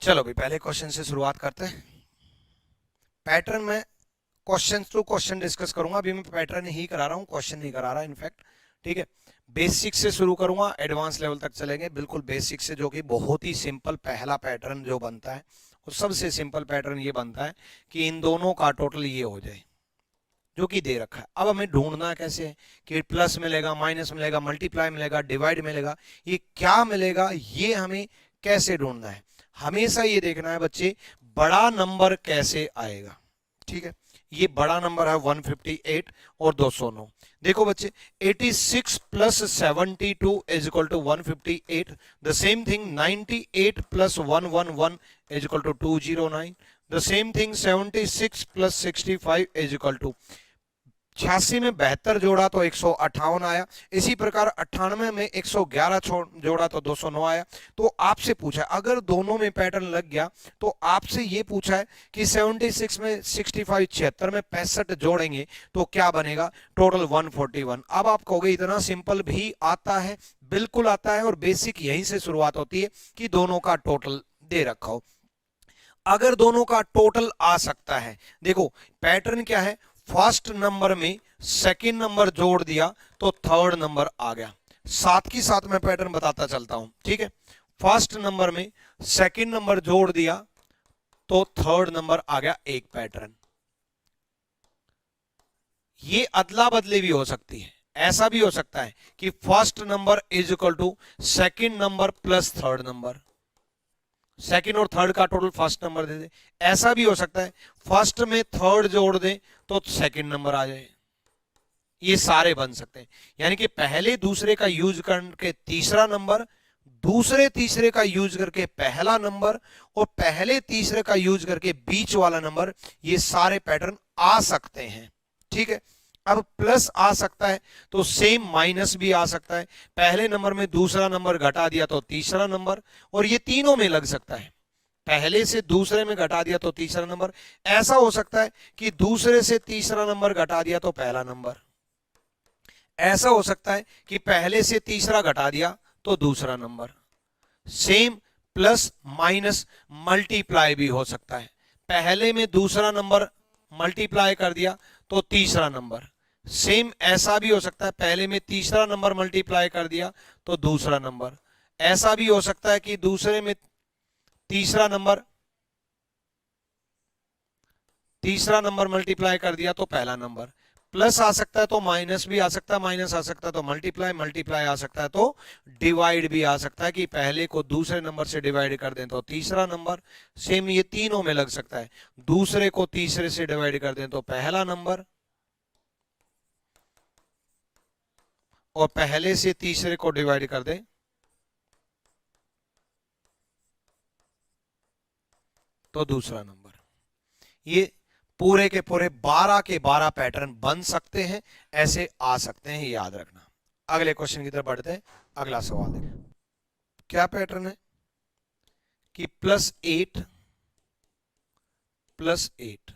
चलो भाई पहले क्वेश्चन से शुरुआत करते हैं। पैटर्न में क्वेश्चन टू क्वेश्चन डिस्कस करूंगा। अभी मैं पैटर्न ही करा रहा हूं, क्वेश्चन नहीं करा रहा इनफैक्ट। ठीक है, बेसिक से शुरू करूंगा, एडवांस लेवल तक चलेंगे। बिल्कुल बेसिक से, जो कि बहुत ही सिंपल पहला पैटर्न जो बनता है वो सबसे सिंपल पैटर्न ये बनता है कि इन दोनों का टोटल ये हो जाए जो कि दे रखा है। अब हमें ढूंढना कैसे है कि प्लस मिलेगा, माइनस मिलेगा, मल्टीप्लाई मिलेगा, डिवाइड मिलेगा, ये क्या मिलेगा, ये हमें कैसे ढूंढना है। हमेशा ये देखना है बच्चे, बड़ा नंबर कैसे आएगा। ठीक है, ये बड़ा नंबर है 158 और 209। देखो बच्चे, 86 plus 72 is equal to 158। The same thing 98 plus 111 is equal to 209। The same thing 76 plus 65 is equal to 86 में 72 जोड़ा तो 158 आया। इसी प्रकार 98 में 111 जोड़ा तो 209 आया। तो आपसे पूछा, अगर दोनों में पैटर्न लग गया तो आपसे ये पूछा है कि 76 में 65 76 में 65 जोड़ेंगे तो क्या बनेगा, टोटल 141। अब आप कहोगे इतना सिंपल भी आता है? बिल्कुल आता है, और बेसिक यहीं से शुरुआत होती है कि दोनों का टोटल दे रखा हो। अगर दोनों का टोटल आ सकता है, देखो पैटर्न क्या है, फर्स्ट नंबर में सेकंड नंबर जोड़ दिया तो थर्ड नंबर आ गया। साथ ही साथ मैं पैटर्न बताता चलता हूं। ठीक है, फर्स्ट नंबर में सेकंड नंबर जोड़ दिया तो थर्ड नंबर आ गया, एक पैटर्न। ये अदला बदली भी हो सकती है। ऐसा भी हो सकता है कि first number is equal to second number plus third number, second और थर्ड का टोटल फर्स्ट नंबर दे दे। ऐसा भी हो सकता है फर्स्ट में थर्ड जोड़ दे तो सेकंड नंबर आ जाए। ये सारे बन सकते हैं, यानी कि पहले दूसरे का यूज करके तीसरा नंबर, दूसरे तीसरे का यूज करके पहला नंबर, और पहले तीसरे का यूज करके बीच वाला नंबर, ये सारे पैटर्न आ सकते हैं। ठीक है, अब प्लस आ सकता है तो सेम माइनस भी आ सकता है। पहले नंबर में दूसरा नंबर घटा दिया तो तीसरा नंबर, और ये तीनों में लग सकता है। पहले से दूसरे में घटा दिया तो तीसरा नंबर। ऐसा हो सकता है कि दूसरे से तीसरा नंबर घटा दिया तो पहला नंबर। ऐसा हो सकता है कि पहले से तीसरा घटा दिया तो दूसरा number. Same plus minus multiply भी हो सकता है। पहले में दूसरा नंबर मल्टीप्लाई कर दिया तो तीसरा नंबर। सेम ऐसा भी हो सकता है, पहले में तीसरा नंबर मल्टीप्लाई कर दिया तो दूसरा नंबर। ऐसा भी हो सकता है कि दूसरे में तीसरा नंबर मल्टीप्लाई कर दिया तो पहला नंबर। प्लस आ सकता है तो माइनस भी आ सकता है, माइनस आ सकता है तो मल्टीप्लाई, मल्टीप्लाई आ सकता है तो डिवाइड भी आ सकता है कि पहले को दूसरे नंबर से डिवाइड कर दें तो तीसरा नंबर। सेम ये तीनों में लग सकता है, दूसरे को तीसरे से डिवाइड कर दें तो पहला नंबर, और पहले से तीसरे को डिवाइड कर दें तो दूसरा नंबर। ये पूरे के पूरे 12 के 12 पैटर्न बन सकते हैं, ऐसे आ सकते हैं, याद रखना। अगले क्वेश्चन की तरफ बढ़ते हैं। अगला सवाल देखें, क्या पैटर्न है कि +8 +8,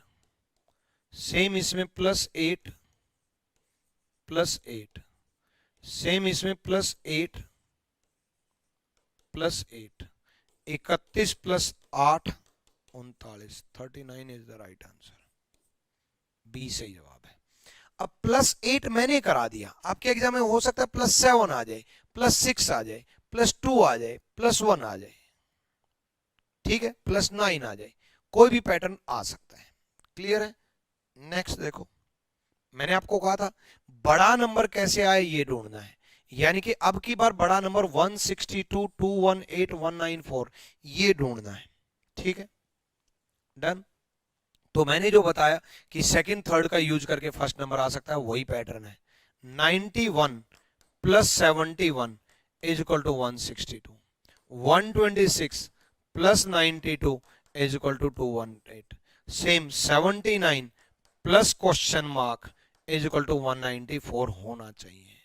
सेम इसमें +8 +8, सेम इसमें +8 +8, 31 + 8 39, 39 is the right answer. B सही जवाब है। अब +8 मैंने करा दिया, आपके एग्जाम में हो सकता है +7 आ जाए, +6 आ जाए, +2 आ जाए, +1 आ जाए। ठीक है, +9 आ जाए, कोई भी पैटर्न आ सकता है। क्लियर है? नेक्स्ट देखो, मैंने आपको कहा था बड़ा नंबर कैसे आए ये ढूंढना है, यानी कि अब की बार बड़ा नंबर 162 218 194 ये ढूंढना है। ठीक है, डन। तो मैंने जो बताया कि सेकंड थर्ड का यूज करके फर्स्ट नंबर आ सकता है, वही पैटर्न है। 91 + 71 is equal to 162, 126 + 92 is equal to 218। Same 79 plus question mark is equal to 194 होना चाहिए,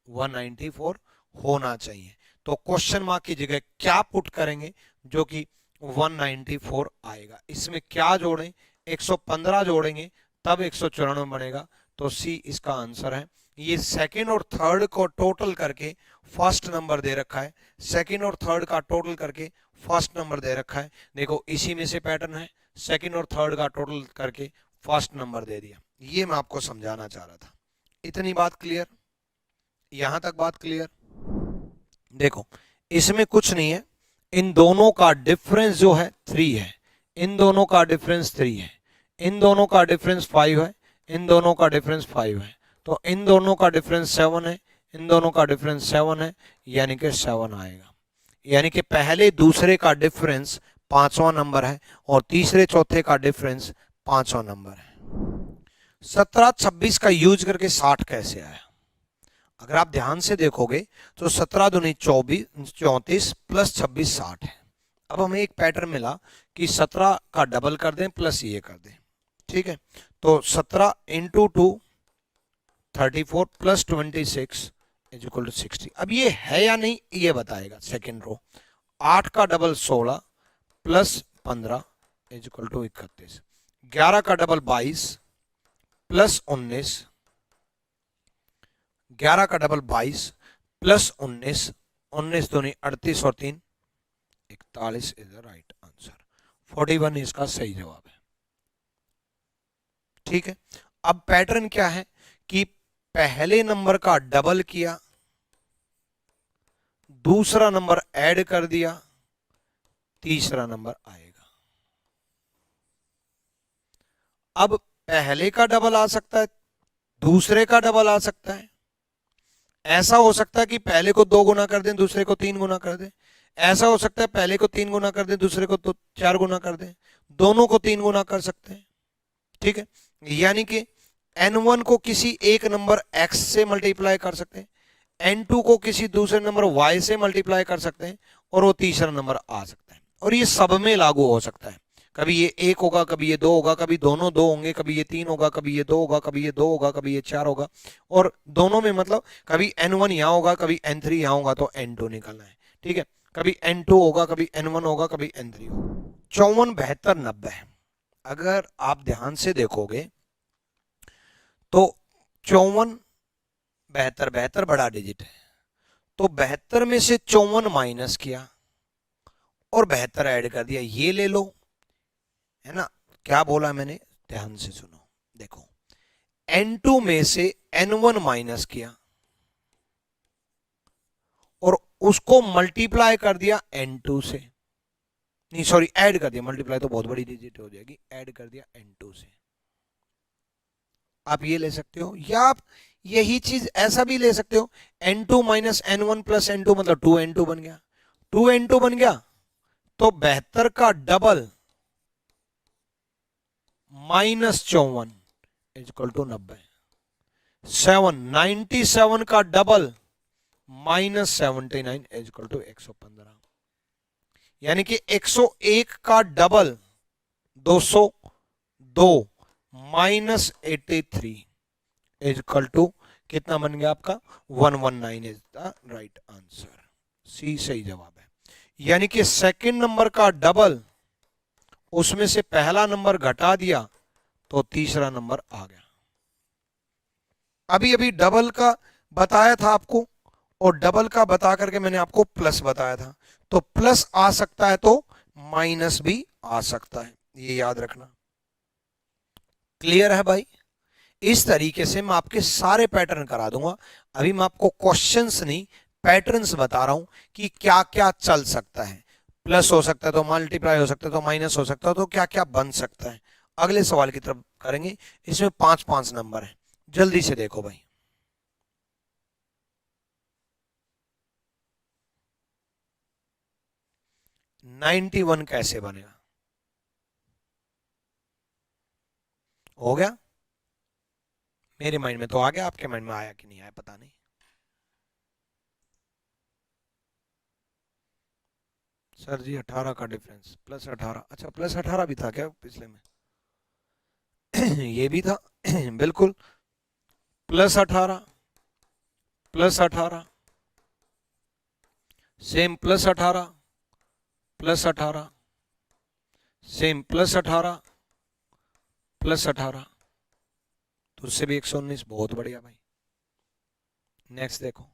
194 होना चाहिए। तो क्वेश्चन मार्क की जगह क्या पुट करेंगे जो कि 194 आएगा। इसमें क्या जोड़ें, 115 जोड़ेंगे तब 194 बनेगा, तो सी इसका आंसर है। ये सेकंड और थर्ड को टोटल करके फर्स्ट नंबर दे रखा है, सेकंड और थर्ड का टोटल करके फर्स्ट नंबर दे रखा है। देखो इसी में से पैटर्न है, सेकंड और थर्ड का टोटल करके फर्स्ट नंबर दे दिया। ये मैं आपको समझाना चाह रहा था। इतनी बात क्लियर? यहां तक बात क्लियर? देखो इसमें कुछ नहीं है, इन दोनों का डिफरेंस जो है 3 है, इन दोनों का डिफरेंस 3 है, इन दोनों का डिफरेंस 5 है, इन दोनों का डिफरेंस 5 है, तो इन दोनों का डिफरेंस 7 है, इन दोनों का डिफरेंस 7 है, यानी कि 7 आएगा। यानी कि पहले दूसरे का डिफरेंस 5वां नंबर है और तीसरे चौथे का डिफरेंस 5वां नंबर है। 17 26 का यूज करके 60 कैसे आया? अगर आप ध्यान से देखोगे तो 17 दूनी 34 प्लस 26 60 है। अब हमें एक पैटर्न मिला कि 17 का डबल कर दें प्लस ये कर दें, ठीक है। तो 17 into 2 34 plus 26 is equal to 60। अब ये है या नहीं ये बताएगा सेकेंड रो। 8 का double 16 plus 15 is equal to 31। 11 का डबल 22 प्लस 19, 11 का डबल 22 प्लस 19, 19 दूनी 38 और 3 41 इज द राइट आंसर। 41 इसका सही जवाब है, ठीक है। अब पैटर्न क्या है कि पहले नंबर का डबल किया, दूसरा नंबर ऐड कर दिया, तीसरा नंबर आएगा। अब पहले का डबल आ सकता है, दूसरे का डबल आ सकता है। ऐसा हो सकता है कि पहले को 2 गुना कर दें, दूसरे को 3 गुना कर दें। ऐसा हो सकता है पहले को 3 गुना कर दें, दूसरे को 4 गुना कर दें। दोनों को 3 गुना कर सकते हैं, ठीक है। यानी कि n1 को किसी एक नंबर x से मल्टीप्लाई कर सकते हैं, n2 को किसी दूसरे नंबर y से मल्टीप्लाई कर सकते हैं और वो तीसरा नंबर आ सकता है। और ये सब में लागू हो सकता है। कभी ये 1 होगा, कभी ये 2 होगा, कभी दोनों 2 होंगे, कभी ये 3 होगा, कभी ये 2 होगा, कभी ये 2 होगा, कभी ये 4 होगा। और दोनों में मतलब कभी n1 यहाँ होगा, कभी n3 यहाँ होगा, तो n2 निकलना है, ठीक है। कभी n2 होगा, कभी n1 होगा, कभी n3 होगा। 54 72 90। अगर आप ध्यान से देखोगे तो 54 72 72 बड़ा डिजिट है, तो 72 में से 54 माइनस किया और 72 ऐड कर दिया। ये ले लो, है ना। क्या बोला मैंने, ध्यान से सुनो। देखो n2 में से n1 माइनस किया और उसको मल्टीप्लाई कर दिया n2 से, नहीं सॉरी ऐड कर दिया, मल्टीप्लाई तो बहुत बड़ी डिजिट हो जाएगी, ऐड कर दिया n2 से। आप ये ले सकते हो, या आप यही चीज ऐसा भी ले सकते हो, n2 minus n1 plus n2 मतलब 2n2 बन गया। 2n2 बन गया तो 72 का double minus 54 is equal to 90। 97 का double minus 79 is equal to 115। यानी कि 101 का double 202 minus 83 is equal to कितना बन गया आपका 119 is the right answer. C सही जवाब है। यानी कि सेकंड नंबर का डबल, उसमें से पहला नंबर घटा दिया तो तीसरा नंबर आ गया। अभी अभी डबल का बताया था आपको और डबल का बता करके मैंने आपको प्लस बताया था, तो प्लस आ सकता है तो माइनस भी आ सकता है, ये याद रखना। क्लियर है भाई? इस तरीके से मैं आपके सारे पैटर्न करा दूंगा। अभी मैं आपको क्वेश्चंस नहीं पैटर्न्स बता रहा हूं कि क्या क्या चल सकता है। प्लस हो सकता है तो मल्टीप्लाई हो सकता है तो माइनस हो सकता है, तो क्या क्या बन सकता है। अगले सवाल की तरफ करेंगे। इसमें 5 नंबर है, जल्दी से देखो भाई। नाइन्टी 91 कैसे बनेगा? हो गया? मेरे माइंड में तो आ गया, आपके माइंड में आया कि नहीं आया पता नहीं। सर जी 18 का डिफरेंस प्लस 18, अच्छा प्लस 18 भी था क्या पिछले में? ये भी था बिल्कुल, plus 18 plus 18 same, plus 18 plus 18 same, plus 18 plus 18, तो उससे भी 119। बहुत बढ़िया भाई, नेक्स्ट देखो,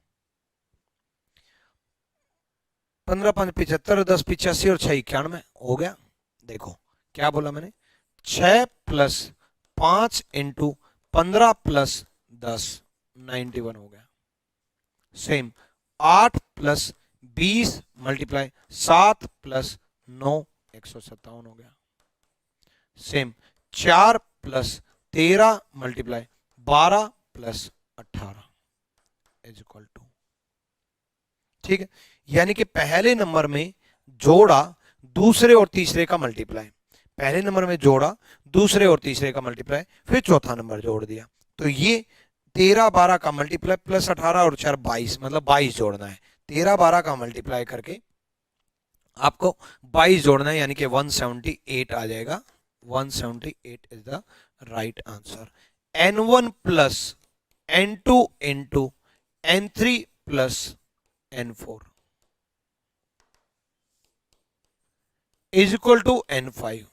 15 5 75, 10 85 और 6 91 हो गया। देखो क्या बोला मैंने, 6 प्लस 5 इंटू 15 प्लस 10 91 हो गया। सेम 8 प्लस 20 मल्टीप्लाई 7 प्लस 9 157 हो गया। Same 4 plus 13 multiply 12 plus 18 is equal to, ठीक है। यानी कि पहले नंबर में जोड़ा, दूसरे और तीसरे का मल्टीप्लाई, पहले नंबर में जोड़ा, दूसरे और तीसरे का मल्टीप्लाई, फिर चौथा नंबर जोड़ दिया। तो ये 13 12 का मल्टीप्लाई प्लस 18 और 4 22, मतलब 22 जोड़ना है। 13 12 का मल्टीप्लाई करके आपको 22 जोड़ना है, यानी कि 178 आ जाएगा। 178 is the right answer. n1 plus n2 into n3 plus n4 is equal to n5।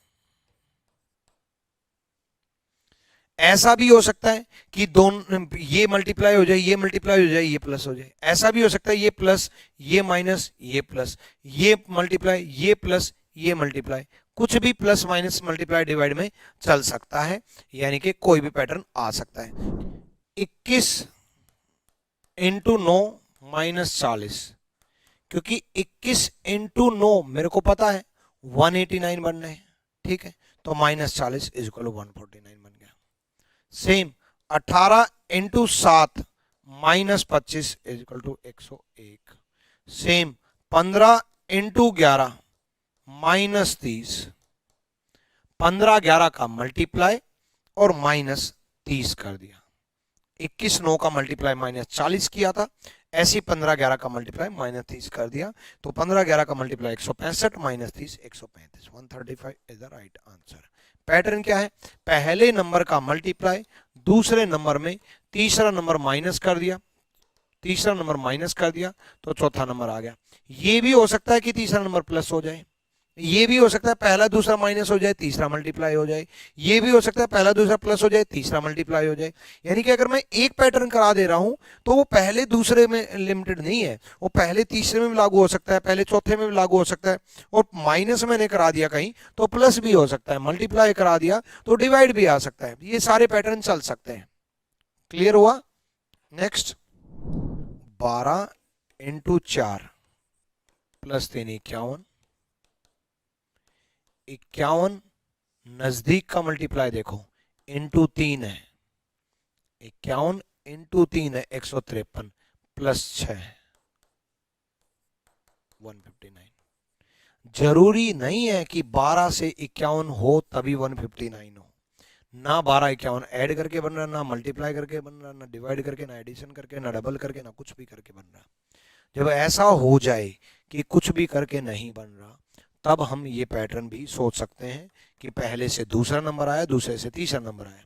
ऐसा भी हो सकता है कि दोनों ये मल्टीप्लाई हो जाए, ये मल्टीप्लाई हो जाए, ये प्लस हो जाए। ऐसा भी हो सकता है ये प्लस, ये माइनस, ये प्लस, ये मल्टीप्लाई, ये प्लस, ये मल्टीप्लाई, कुछ भी प्लस माइनस मल्टीप्लाई डिवाइड में चल सकता है, यानी कि कोई भी पैटर्न आ सकता है। 21 इंटू 9 माइनस 40, क्योंकि 21 इंटू 9 मेरे को पता है 189 बनना है, ठीक है, तो माइनस 40 इज इक्वल टू 149 बन गया। Same 18 into 7 minus 25 is equal to 101। Same 15 into 11 minus 30, 15 11 का मल्टीप्लाई और माइनस 30 कर दिया। 21 9 का मल्टीप्लाई माइनस 40 किया था, ऐसी 15 11 का मल्टीप्लाई माइनस 30 कर दिया। तो 15 11 का multiply 165 minus 30 135, 135 is the right answer. Pattern क्या है, पहले नंबर का मल्टीप्लाई, दूसरे नंबर में तीसरा नंबर माइनस कर दिया, तीसरा नंबर माइनस कर दिया तो चौथा नंबर आ गया। ये भी हो सकता है कि तीसरा नंबर प्लस हो जाए, ये भी हो सकता है पहला दूसरा माइनस हो जाए, तीसरा मल्टीप्लाई हो जाए, ये भी हो सकता है पहला दूसरा प्लस हो जाए, तीसरा मल्टीप्लाई हो जाए। यानी कि अगर मैं एक पैटर्न करा दे रहा हूं तो वो पहले दूसरे में लिमिटेड नहीं है, वो पहले तीसरे में भी लागू हो सकता है, पहले चौथे में भी लागू हो सकता है, और माइनस मैंने करा दिया कहीं तो प्लस भी हो सकता है, मल्टीप्लाई करा दिया तो डिवाइड भी आ सकता है। ये सारे पैटर्न चल सकते हैं। क्लियर हुआ? नेक्स्ट 12 इंटू 4 प्लस 3 51, 51 नजदीक का मल्टीप्लाई देखो इंटू 3 है, 51 इंटू 3 है 153 प्लस 6 159। जरूरी नहीं है कि 12 से 51 हो तभी 159 हो, ना 12 51 ऐड करके बन रहा, ना मल्टीप्लाई करके बन रहा, ना डिवाइड करके, ना एडिशन करके, ना डबल करके, ना कुछ भी करके बन रहा। जब ऐसा हो जाए कि कुछ भी करके नहीं बन रहा, तब हम ये पैटर्न भी सोच सकते हैं कि पहले से दूसरा नंबर आया, दूसरे से तीसरा नंबर आया।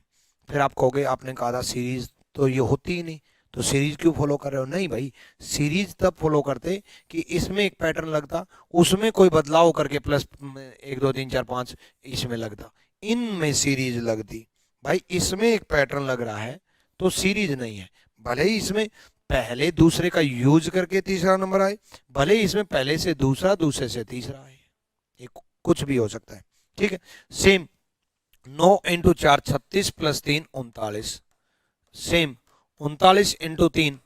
फिर आप कहोगे आपने कहा था सीरीज तो ये होती ही नहीं, तो सीरीज क्यों फॉलो कर रहे हो? नहीं भाई, सीरीज तब फॉलो करते कि इसमें एक पैटर्न लगता, उसमें कोई बदलाव करके प्लस 1 2 3 4 5 इसमें लगता, इनमें सीरीज लगती। भाई इसमें एक पैटर्न लग रहा है तो सीरीज नहीं है, भले ही इसमें पहले दूसरे का यूज करके तीसरा नंबर आए, भले ही इसमें पहले से दूसरा, दूसरे से तीसरा आए, ये कुछ भी हो सकता है, ठीक है। Same 9 into 4 36 plus 3 39, same 39 into 3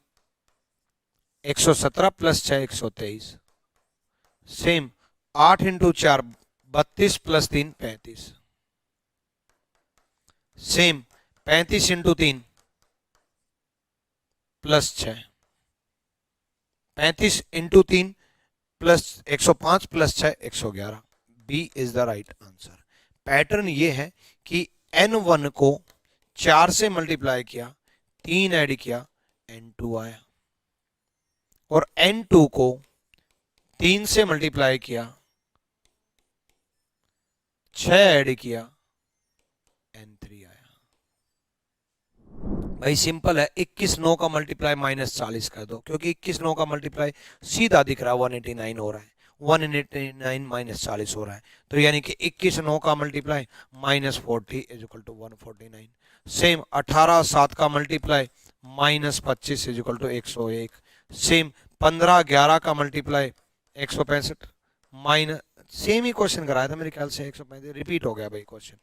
117 plus 6 123, same 8 into 4 32 plus 3 35, same 35 into 3 plus 6, 35 into 3 plus 105 plus 6 111। B is the right answer. Pattern ये है कि n1 को 4 से मल्टीप्लाई किया, 3 ऐड किया, n2 आया, और n2 को 3 से मल्टीप्लाई किया, 6 ऐड किया, n3 आया। भाई सिंपल है, 21 9 का मल्टीप्लाई माइनस 40 कर दो, क्योंकि 21 9 का मल्टीप्लाई सीधा दिख रहा है 189 हो रहा है, 189 माइनस 40 हो रहा है, तो यानी कि 21 9 का multiply minus 40 is equal to 149। Same 18 7 का multiply -25 is equal to 101। Same 15 11 का मल्टीप्लाई 165 माइनस, सेम ही क्वेश्चन कराया था मेरे ख्याल से 135, रिपीट हो गया भाई क्वेश्चन,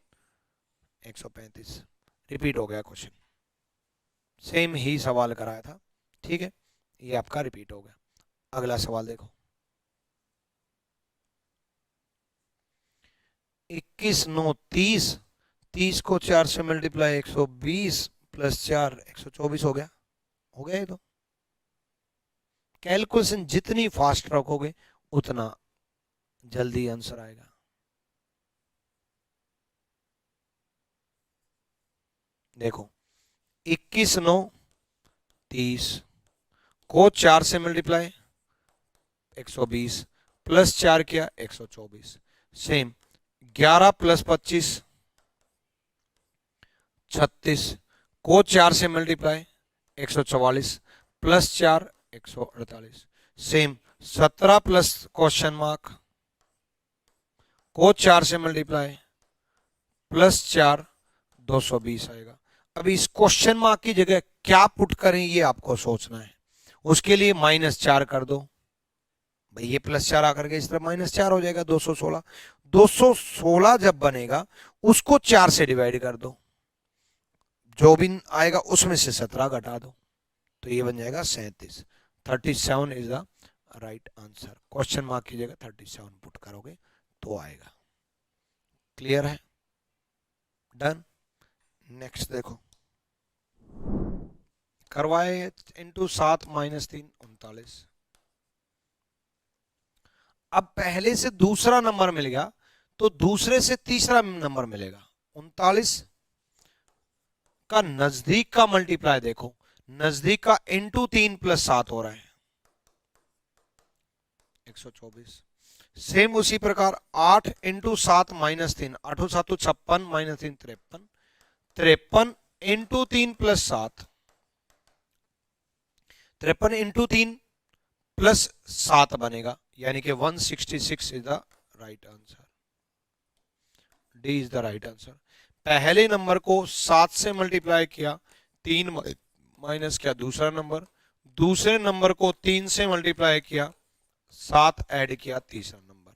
135 रिपीट हो गया क्वेश्चन, सेम ही सवाल कराया था, ठीक है, ये आपका रिपीट हो गया। अगला सवाल देखो, 21 9 30, 30 को 4 से मल्टीप्लाई 120 प्लस 4 124 हो गया, हो गया ये तो। कैलकुलेशन जितनी फास्ट रखोगे उतना जल्दी आंसर आएगा। देखो 21 9 30 को 4 से मल्टीप्लाई 120 प्लस 4 किया 124, सेम 11 प्लस 25 36 को 4 से multiply 144 plus 4 148, same 17 plus question mark को 4 से मल्टीप्लाई प्लस 4 220 आएगा। अभी इस क्वेश्चन मार्क की जगह क्या पुट करें ये आपको सोचना है। उसके लिए -4 कर दो भाई, ये +4 आकर के इस तरफ -4 हो जाएगा, 216। 216 जब बनेगा उसको 4 से डिवाइड कर दो, जो भी आएगा उसमें से 17 घटा दो, तो ये बन जाएगा 37। 37 is the right answer. Question mark की जगह 37 पुट करोगे तो आएगा। क्लियर है? डन। नेक्स्ट देखो, करवाए इंटू 7 - 3 39। अब पहले से दूसरा नंबर मिल गया तो दूसरे से तीसरा नंबर मिलेगा। 39 का नजदीक का मल्टीप्लाई देखो, नजदीक का इंटू 3 + 7 हो रहा है 124। सेम उसी प्रकार 8 इंटू 7 - 3, 8 7 56 - 3 53, 53 इंटू 3 + 7, 53 इंटू 3 + 7 बनेगा, यानी कि 166 is the right answer. D is the right answer. पहले नंबर को 7 से मल्टीप्लाई किया, 3 माइनस किया दूसरा नंबर, दूसरे नंबर को 3 से मल्टीप्लाई किया, 7 ऐड किया तीसरा नंबर।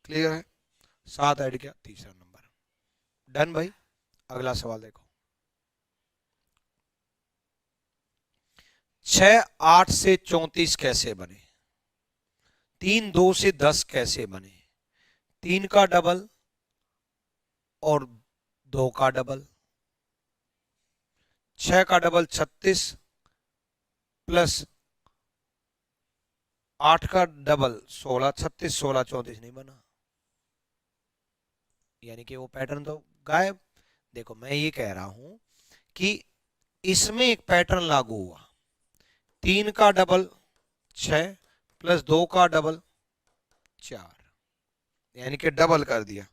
क्लियर है? 7 ऐड किया तीसरा नंबर। डन भाई। अगला सवाल देखो, 6 8 से 34 कैसे बने? 3 2 से 10 कैसे बने? 3 का डबल और 2 का डबल, 6 का डबल 36 प्लस 8 का डबल 16, 36 16 34 नहीं बना, यानी कि वो पैटर्न तो गायब। देखो मैं ये कह रहा हूं कि इसमें एक पैटर्न लागू हुआ, 3 का डबल 6 प्लस 2 का डबल 4, यानी कि डबल कर दिया।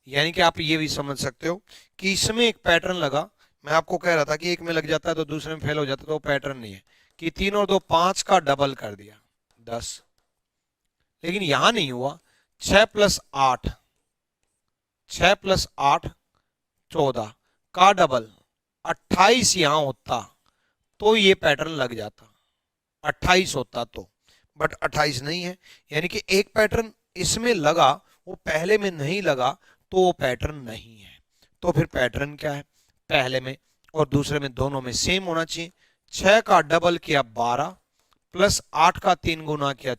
यानी कि आप ये भी समझ सकते हो कि इसमें एक पैटर्न लगा। मैं आपको कह रहा था कि एक में लग जाता है तो दूसरे में फेल हो जाता है, तो वो पैटर्न नहीं है कि 3 और 2 5 का डबल कर दिया 10, लेकिन यहां नहीं हुआ। 6 + 8, 6 + 8 14 का डबल 28 यहां होता तो ये पैटर्न लग जाता, 28 होता तो, बट 28 नहीं है, यानी कि एक पैटर्न इसमें लगा वो पहले में नहीं लगा, तो वो पैटर्न नहीं है। तो फिर पैटर्न क्या है? पहले में और दूसरे में दोनों में सेम होना चाहिए। 6 का डबल किया 12 प्लस 8 का 3 गुना किया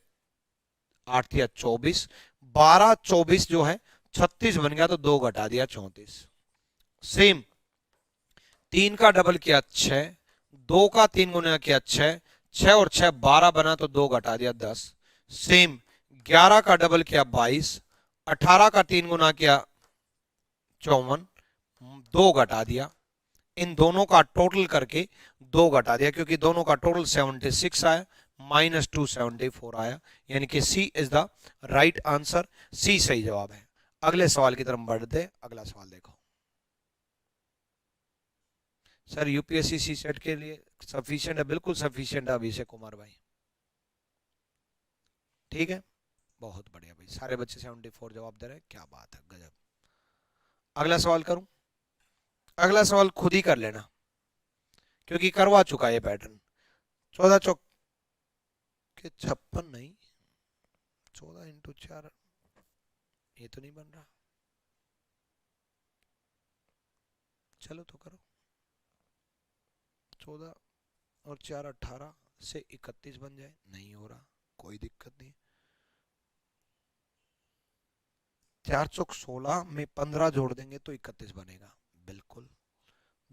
8 किया 24, 12 24 जो है 36 बन गया, तो 2 घटा दिया 34। सेम 3 का डबल किया 6, 2 का 3 गुना किया 6, 6 और 6 12 बना, तो 2 घटा दिया 10। सेम 11 का डबल किया 22, 18 का 3 गुना किया 54, 2 घटा दिया। इन दोनों का टोटल करके 2 घटा दिया, क्योंकि दोनों का टोटल 76 आया, -2 74 आया, यानी कि सी is the right answer. C सही जवाब है। अगले सवाल की तरफ बढ़ते। अगला सवाल देखो, सर यूपीएससी सी सेट के लिए सफिशिएंट है? बिल्कुल सफिशिएंट है अभिषेक कुमार भाई, ठीक है, बहुत बढ़िया भाई, सारे बच्चे 74 जवाब दे रहे हैं, क्या बात है, गजब। अगला सवाल करूं? अगला सवाल खुद ही कर लेना, क्योंकि करवा चुका है ये पैटर्न। 14 चौक के 56 नहीं, 14 इंटू 4 ये तो नहीं बन रहा। चलो तो करो, 14 और 4 18 से 31 बन जाए, नहीं हो रहा, कोई दिक्कत नहीं। 4 चौक 16 में 15 जोड़ देंगे तो 31 बनेगा, बिल्कुल।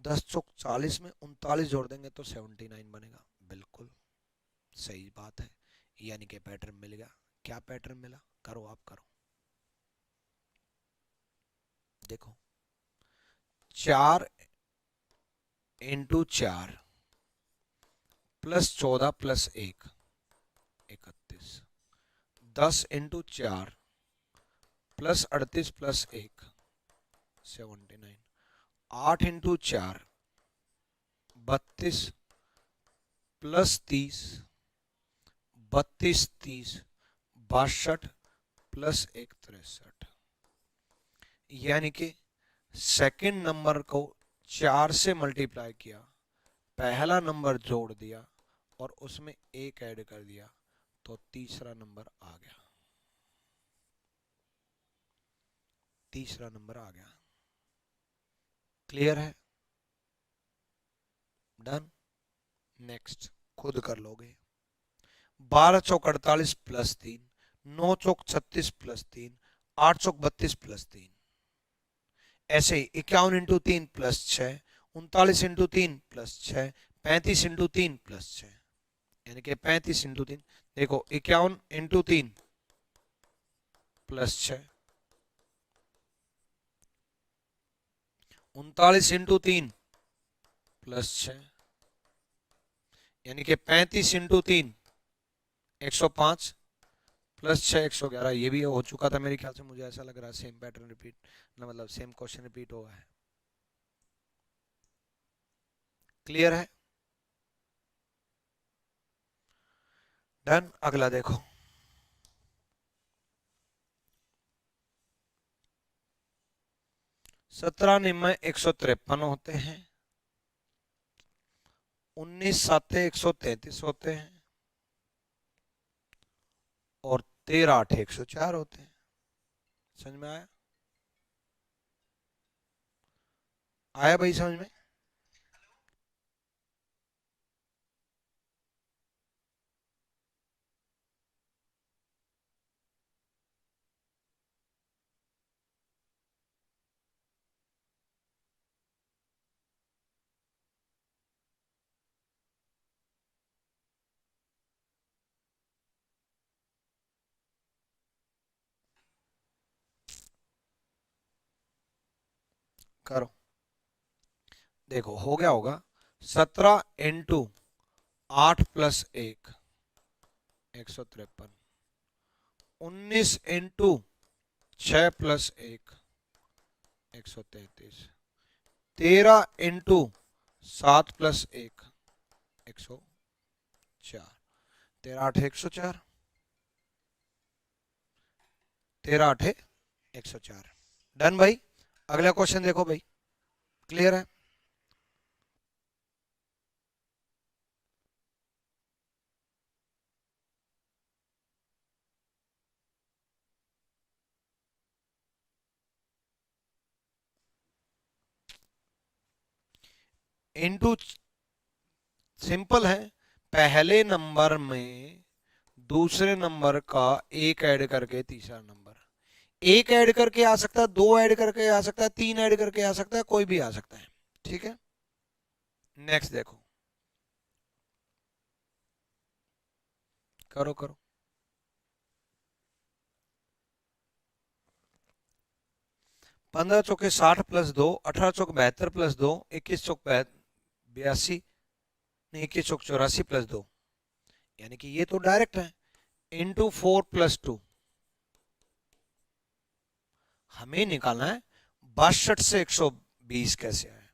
10 चौक 40 में 39 जोड़ देंगे तो 79 बनेगा, बिल्कुल सही बात है। यानी कि पैटर्न मिल गया। क्या पैटर्न मिला, करो आप करो। देखो 4 into 4 plus 14 plus 1 31। 10 into 4 plus 38 plus 1 79। 8 into 4 32 plus 30 32 30 62 plus 1 63। यानी कि सेकंड नंबर को 4 से मल्टीप्लाई किया, पहला नंबर जोड़ दिया और उसमें 1 ऐड कर दिया तो तीसरा नंबर आ गया, तीसरा नंबर आ गया। क्लियर है, डन। नेक्स्ट खुद कर लोगे। 12 चौक 48 प्लस 3, 9 चौक 36 प्लस 3, 8 चौक 32 प्लस 3। ऐसे ही 51 into 3 plus 6, 39 into 3 plus 6, 35 into 3 plus 6। यानी कि 35 इंटू 3, देखो 51 इंटू 3 प्लस 6, 39 इंटू 3 प्लस 6, यानी कि 35 इंटू 3 105 प्लस 6 111। ये भी हो चुका था मेरे ख्याल से, मुझे ऐसा लग रहा है सेम पैटर्न रिपीट, मतलब सेम क्वेश्चन रिपीट हुआ है। क्लियर है, डन। अगला देखो, 17 निम्न 153 होते हैं, 19 साते 133 होते हैं और 13 8 104 होते हैं। समझ में आया, आया भाई समझ में? करो, देखो हो गया होगा। 17 into 8 plus 1 153, 19 into 6 plus 1 133, 13 into 7 plus 1 104, 13 8 104, 13 8 104। Done भाई। अगला क्वेश्चन देखो भाई, क्लियर है? इंटू सिंपल है, पहले नंबर में दूसरे नंबर का एक ऐड करके तीसरा नंबर, एक ऐड करके आ सकता है, दो ऐड करके आ सकता है, तीन ऐड करके आ सकता है, कोई भी आ सकता है। ठीक है, नेक्स्ट देखो, करो करो। 15 चौके 60 प्लस 2, 18 चौक 72 प्लस 2, 21 चौक 82, नहीं 21 चौक 84 प्लस 2। यानी कि ये तो डायरेक्ट है, इंटू 4 प्लस 2। हमें निकालना है 62 से 120 कैसे आए।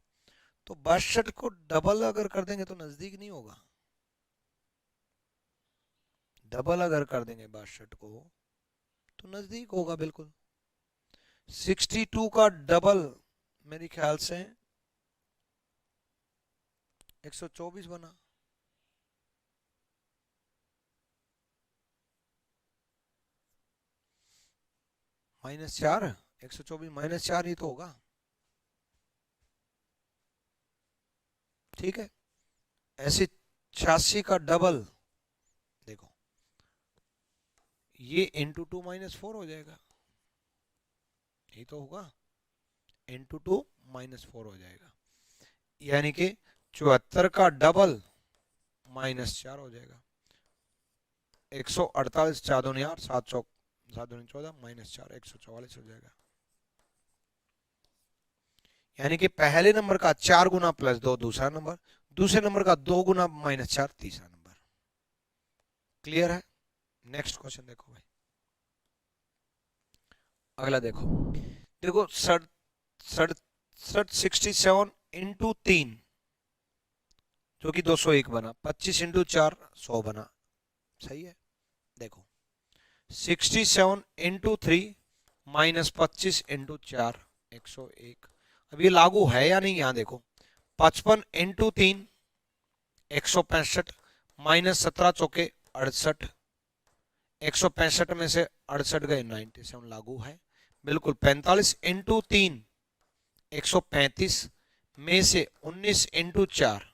तो 62 को डबल अगर कर देंगे तो नजदीक नहीं होगा, डबल अगर कर देंगे 62 को तो नजदीक होगा बिल्कुल। 62 का डबल मेरे ख्याल से 124 बना। -4, 124 -4 ही तो होगा। ठीक है, ऐसे 86 का डबल देखो, ये इंटू 2 -4 हो जाएगा, यही तो होगा, इंटू 2 -4 हो जाएगा, यानी कि 74 का डबल -4 हो जाएगा। 148 4 दूनी 8, 7 चौक 7 दूनी 14 -4 144 हो जाएगा। यानी कि पहले नंबर का 4 गुना +2 दूसरा नंबर, दूसरे नंबर का 2 गुना -4 तीसरा नंबर। क्लियर है? नेक्स्ट क्वेश्चन देखो भाई, अगला देखो, देखो 67 इंटू 3 जो कि 201 बना, 25 इंटू 4 100 बना, सही है। देखो 67 इंटू 3 -25 इंटू 4 101, अब ये लागू है या नहीं, यहां देखो 55 इंटू 3 165 -17 चौके 68, 165 में से 68 गए 97 लागू है बिल्कुल। 45 इंटू 3 135 में से 19 इंटू 4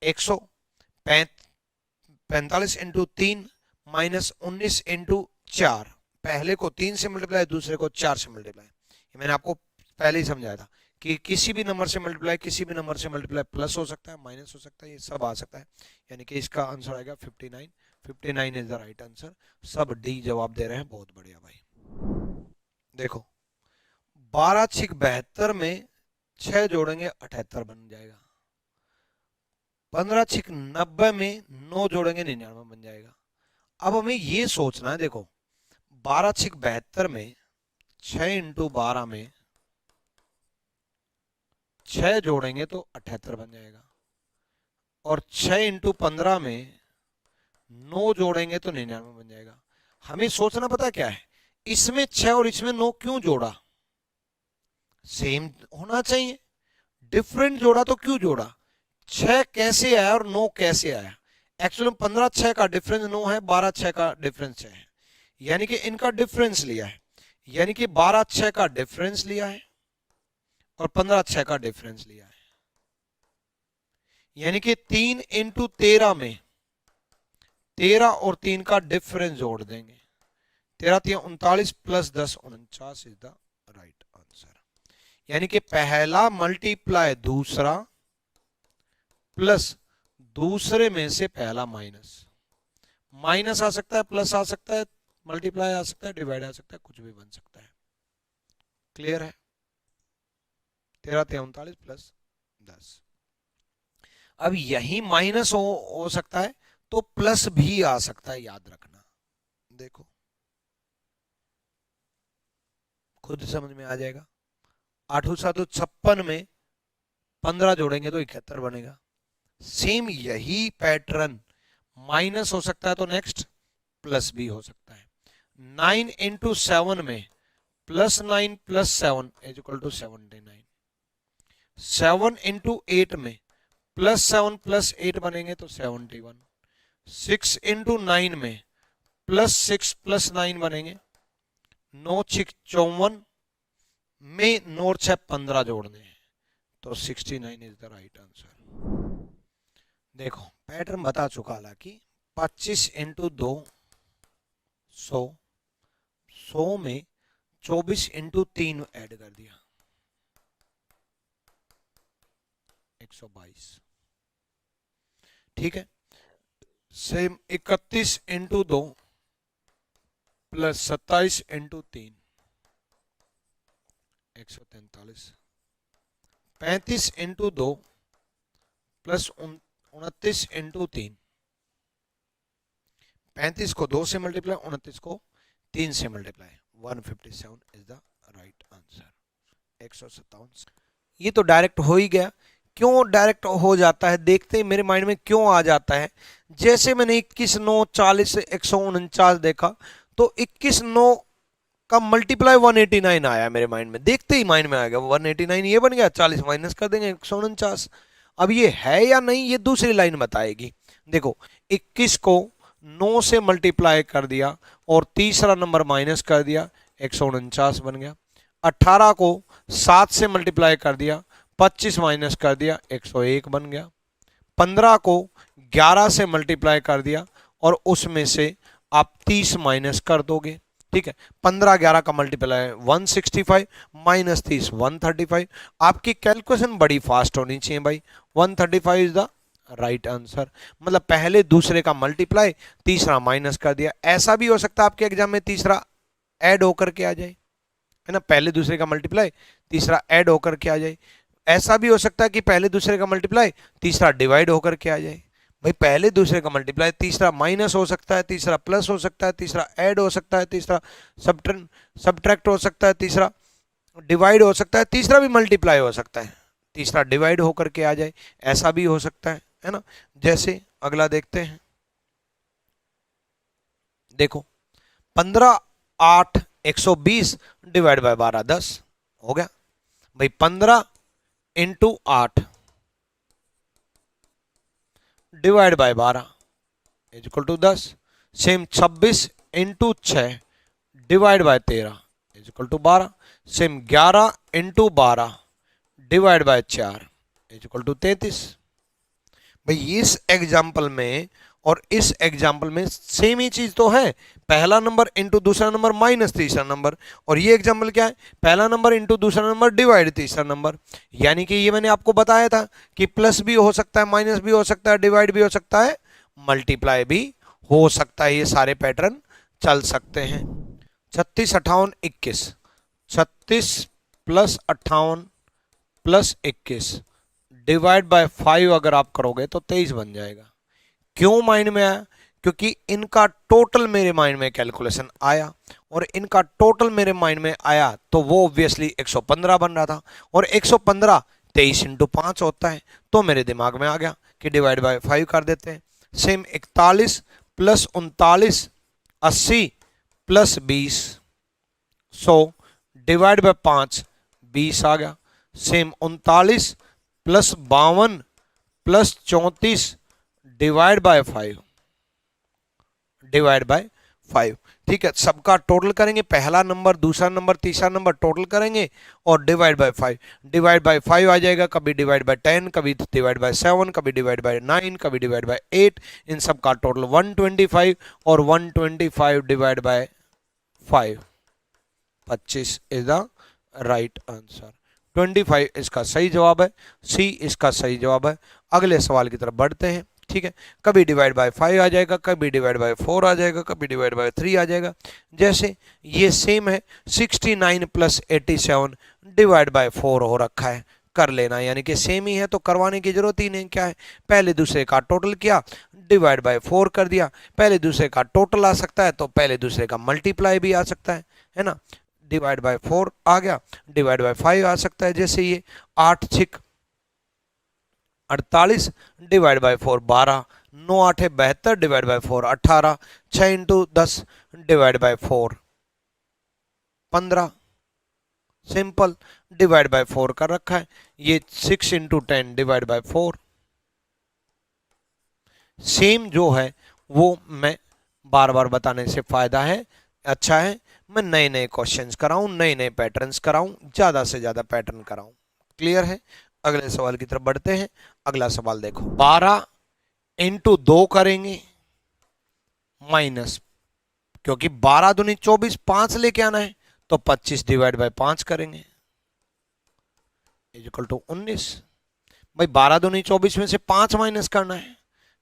145 इंटू 3 -19 इंटू 4, पहले को 3 से मल्टीप्लाई दूसरे को 4 से मल्टीप्लाई, ये मैंने आपको पहले ही समझाया था कि किसी भी नंबर से मल्टीप्लाई, किसी भी नंबर से मल्टीप्लाई प्लस हो सकता है, माइनस हो सकता है, ये सब आ सकता है, यानी कि इसका आंसर आएगा 59। 59 इज द राइट आंसर। सब डी जवाब दे रहे हैं, बहुत बढ़िया भाई। देखो 12 छिक 72 में 6 जोड़ेंगे 78 बन जाएगा। 15 छिक 90 में 9 जोड़ेंगे 99 बन जाएगा। अब हमें ये सोचना है, देखो 12 छिक 72 में 6 इंटू 12 में 6 जोड़ेंगे तो 78 बन जाएगा, और 6 इंटू 15 में 9 जोड़ेंगे तो 99 बन जाएगा। हमें सोचना पता क्या है, इसमें 6 और इसमें 9 क्यों जोड़ा, सेम होना चाहिए, डिफरेंट जोड़ा तो क्यों जोड़ा, 6 कैसे आया और 9 कैसे आया। एक्चुअली 15 6 का डिफरेंस 9 है, 12 6 का डिफरेंस 6 है, यानी कि इनका डिफरेंस लिया है, यानी कि 12 6 का डिफरेंस लिया है और 15 6 का डिफरेंस लिया है, यानी कि 3 इंटू 13 में 13 और 3 का डिफरेंस जोड़ देंगे, 13 3 39 plus 10 49 is the right answer. यानी कि पहला मल्टीप्लाई दूसरा प्लस दूसरे में से पहला माइनस, माइनस आ सकता है, प्लस आ सकता है, मल्टीप्लाई आ सकता है, डिवाइड आ सकता है, कुछ भी बन सकता है। क्लियर है? 13 39 प्लस 10। अब यही माइनस हो सकता है तो प्लस भी आ सकता है, याद रखना। देखो खुद समझ में आ जाएगा। 8 7 56 में 15 जोड़ेंगे तो 71 बनेगा। सेम यही पैटर्न माइनस हो सकता है तो नेक्स्ट प्लस भी हो सकता है। 9 इंटू 7 में +9 + 7 इज इक्वल टू 79। 7 इंटू 8 में +7 + 8 बनेंगे तो 71। 6 इंटू 9 में +6 + 9 बनेंगे। 9 6 54 में 9 6 15 जोड़ने हैं तो 69 इज द राइट आंसर। देखो पैटर्न बता चुका, हालांकि 25 इंटू 2 100, 100 में 24 इंटू 3 ऐड कर दिया 122। ठीक है, same 31 into 2 plus 27 into 3 143। 35 into 2 plus 29 into 3, 35 को 2 से मल्टीप्लाई, 29 को 3 से multiply, 157 is the right answer. 157। ये तो डायरेक्ट हो ही गया। क्यों डायरेक्ट हो जाता है, देखते ही मेरे माइंड में क्यों आ जाता है। जैसे मैंने 21 9 40 149 देखा तो 21 9 का मल्टीप्लाई 189 आया मेरे माइंड में, देखते ही माइंड में आ गया 189, ये बन गया, 40 माइनस कर देंगे 149, अब ये है या नहीं ये दूसरी लाइन बताएगी। देखो 21 को 9 से मल्टीप्लाई कर दिया और तीसरा नंबर माइनस कर दिया, 149 बन गया। 18 को 7 से मल्टीप्लाई कर दिया, 25 माइनस कर दिया, 101 बन गया। 15 को 11 से मल्टीप्लाई कर दिया और उसमें से आप 30 माइनस कर दोगे, ठीक है। 15 11 का मल्टीप्लाई 165 माइनस 30 135। आपकी कैलकुलेशन बड़ी फास्ट होनी चाहिए भाई। 135 इज द राइट आंसर। मतलब पहले दूसरे का मल्टीप्लाई, तीसरा माइनस कर दिया। ऐसा भी हो सकता है आपके एग्जाम में तीसरा ऐड होकर के आ जाए, है ना, पहले दूसरे का मल्टीप्लाई तीसरा ऐड होकर के आ जाए। ऐसा भी हो सकता है कि पहले दूसरे का मल्टीप्लाई तीसरा डिवाइड होकर के आ जाए। भाई पहले दूसरे का मल्टीप्लाई तीसरा माइनस हो सकता है, तीसरा प्लस हो सकता है, तीसरा ऐड हो सकता है, तीसरा सब्ट्रैक्ट हो सकता है, तीसरा डिवाइड हो सकता है, तीसरा भी मल्टीप्लाई हो सकता है, तीसरा डिवाइड होकर के आ जाए। ऐसा भी हो सकता है ना। जैसे अगला देखते हैं, देखो 15 8 120 डिवाइड बाय 12 10 हो गया भाई। 15 into 8 divide by 12 is equal to 10। Same 26 into 6 divide by 13 is equal to 12। Same 11 into 12 divide by 4 is equal to 33। भाई इस एग्जाम्पल में और इस एग्जाम्पल में सेम ही चीज तो है, पहला नंबर इंटू दूसरा नंबर माइनस तीसरा नंबर। और ये एग्जाम्पल क्या है, पहला नंबर इंटू दूसरा नंबर डिवाइड तीसरा नंबर। यानी कि ये मैंने आपको बताया था कि प्लस भी हो सकता है, माइनस भी हो सकता है, डिवाइड भी हो सकता है, मल्टीप्लाई भी हो सकता है। ये सारे पैटर्न चल सकते हैं। 36 58 21, 36 प्लस 58 प्लस 21 डिवाइड बाय 5 अगर आप करोगे तो 23 बन जाएगा। क्यों माइंड में आया, क्योंकि इनका टोटल मेरे माइंड में कैलकुलेशन आया और इनका टोटल मेरे माइंड में आया तो वो ऑब्वियसली 115 बन रहा था। और 115 23 इंटू 5 होता है, तो मेरे दिमाग में आ गया कि डिवाइड बाय 5 कर देते हैं। Same 41 plus 39 80 plus 20 100 divide by 5 20 आ गया। Same 39 plus 52 plus 34 divide by 5 divide by 5, ठीक है। सबका टोटल करेंगे, पहला नंबर दूसरा नंबर तीसरा नंबर टोटल करेंगे और डिवाइड बाय 5। डिवाइड बाय 5 आ जाएगा, कभी डिवाइड बाय 10, कभी डिवाइड बाय 7, कभी डिवाइड बाय 9, कभी डिवाइड बाय 8। इन सब का टोटल 125 और 125 divide by 5 25 is the right answer. 25 इसका सही जवाब है, सी इसका सही जवाब है। अगले सवाल की तरफ बढ़ते हैं, ठीक है। कभी डिवाइड बाय 5 आ जाएगा, कभी डिवाइड बाय 4 आ जाएगा, कभी डिवाइड बाय 3 आ जाएगा। जैसे ये सेम है, 69 प्लस 87 डिवाइड बाय 4 हो रखा है, कर लेना। यानी कि सेम ही है तो करवाने की जरूरत ही नहीं। क्या है, पहले दूसरे का टोटल किया, डिवाइड बाय 4 कर दिया। पहले दूसरे का टोटल आ सकता है तो पहले दूसरे का मल्टीप्लाई भी आ सकता है ना। डिवाइड बाय 4 आ गया, डिवाइड बाय 5 आ सकता है। जैसे ये 8 6 48 divide by 4 12, 9 8 72 divide by 4 18, 6 into 10 divide by 4 15। Simple, divide by 4 कर रखा है। ये 6 इंटू 10 डिवाइड बाय 4। सेम जो है वो मैं बार बार बताने से फायदा है, अच्छा है मैं नए नए क्वेश्चंस कराऊं, नए नए पैटर्न्स कराऊं, ज्यादा से ज्यादा पैटर्न कराऊं। क्लियर है। अगले सवाल की तरफ बढ़ते हैं। अगला सवाल देखो, 12 इंटू 2 करेंगे माइनस, क्योंकि 12 दूनी 24 5 लेके आना है तो 25 डिवाइड बाय 5 करेंगे इज इक्वल टू 19। भाई 12 दूनी 24 में से 5 माइनस करना है।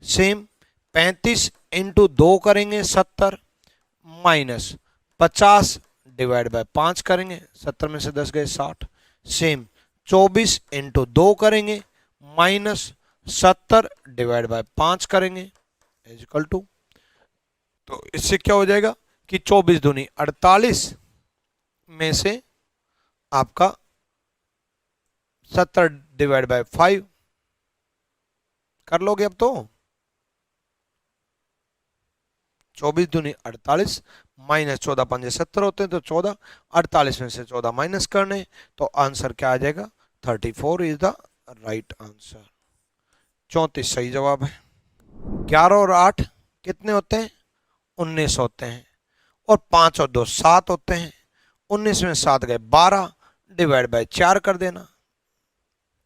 सेम 35 इंटू 2 करेंगे 70 माइनस 50 डिवाइड बाय 5 करेंगे, 70 में से 10 गए 60। सेम 24 इंटू 2 करेंगे माइनस 70 डिवाइड बाय 5 करेंगे इज इक्वल टू, तो इससे क्या हो जाएगा कि 24 दूनी 48 में से आपका 70 डिवाइड बाय 5 कर लोगे अब तो। 24 दूनी 48 माइनस 14 पंजे 70 होते हैं तो 14, 48 में से 14 माइनस करने तो आंसर क्या आ जाएगा 34 इज द राइट आंसर। 34 सही जवाब है। 11 और 8 कितने होते हैं? 19 होते हैं। और 5 और 2 7 होते हैं। 19 में 7 गए 12, डिवाइड बाय 4 कर देना।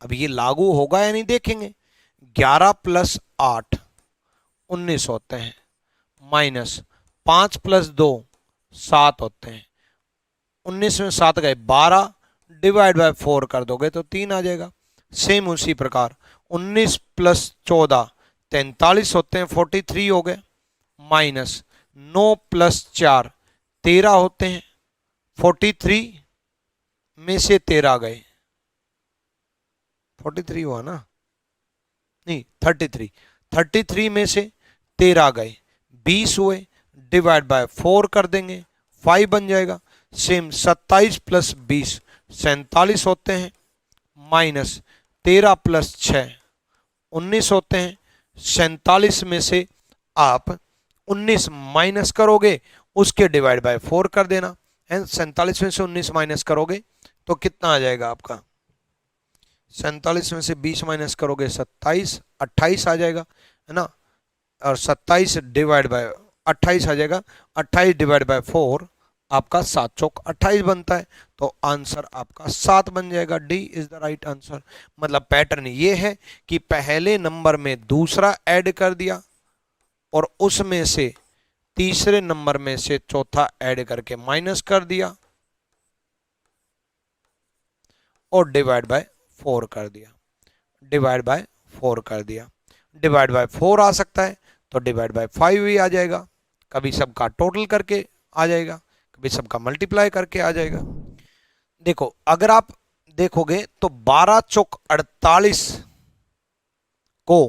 अब ये लागू होगा या नहीं देखेंगे। 11 प्लस 8 19 होते हैं, माइनस 5 प्लस 2 7 होते हैं। 19 में 7 गए 12, डिवाइड बाय 4 कर दोगे तो 3 आ जाएगा। सेम उसी प्रकार 19 प्लस 14 43 होते हैं, 43 हो गए, माइनस 9 प्लस 4 13 होते हैं, 43 में से 13 गए, 43 हुआ ना, नहीं 33 में से 13 गए 20 हुए, डिवाइड बाय 4 कर देंगे 5 बन जाएगा। सेम 27 प्लस 20 47 होते हैं, माइनस 13 प्लस 6 19 होते हैं। 47 में से आप 19 माइनस करोगे, उसके डिवाइड बाय 4 कर देना है। 47 में से 19 माइनस करोगे तो कितना आ जाएगा आपका? 47 में से 20 माइनस करोगे 27, 28 आ जाएगा, है ना। और 27 डिवाइड बाय 28 आ जाएगा, 28 डिवाइड बाय 4 आपका 7 चौक 28 बनता है। तो आंसर आपका 7 बन जाएगा। D is the right answer. मतलब पैटर्न ये है कि पहले नंबर में दूसरा ऐड कर दिया और उसमें से तीसरे नंबर में से चौथा ऐड करके माइनस कर दिया और डिवाइड बाय 4 कर दिया, डिवाइड बाय 4 कर दिया। डिवाइड बाय 4 आ सकता है तो डिवाइड बाय 5 भी आ जाएगा। कभी सबका टोटल करके आ जाएगा, कभी सबका मल्टीप्लाई करके आ जाएगा। देखो अगर आप देखोगे तो 12 चौक 48 को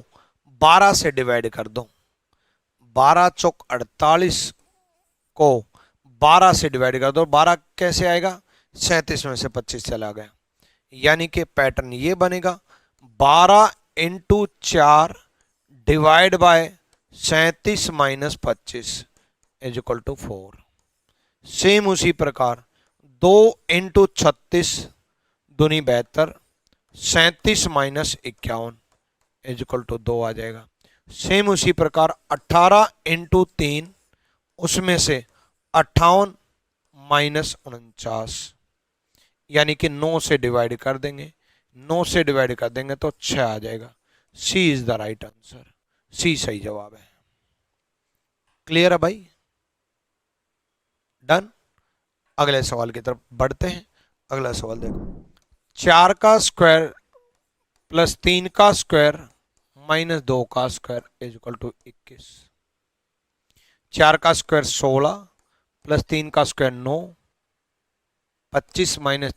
12 से डिवाइड कर दो। 12 चौक 48 को 12 से डिवाइड कर दो। 12 कैसे आएगा? 37 में से 25 चला गया। यानी कि पैटर्न ये बनेगा 12 into 4 divide by 37 minus 25 is equal to 4। Same उसी प्रकार 2 इंटू 36 दूनी 72, 37 माइनस 51 इज इक्वल टू 2 आ जाएगा। सेम उसी प्रकार 18 इंटू 3, उसमें से 58 माइनस 49, यानी कि 9 से डिवाइड कर देंगे, 9 से डिवाइड कर देंगे तो 6 आ जाएगा। सी is the right answer. C सही जवाब है। क्लियर है भाई? डन। अगले सवाल की तरफ बढ़ते हैं। अगला सवाल देखो, 4 का स्क्वायर प्लस 3 का स्क्वायर माइनस 2 का स्क्वायर इज इक्वल टू 21। 4 का स्क्वायर 16 प्लस 3 का स्क्वायर 9, 25 माइनस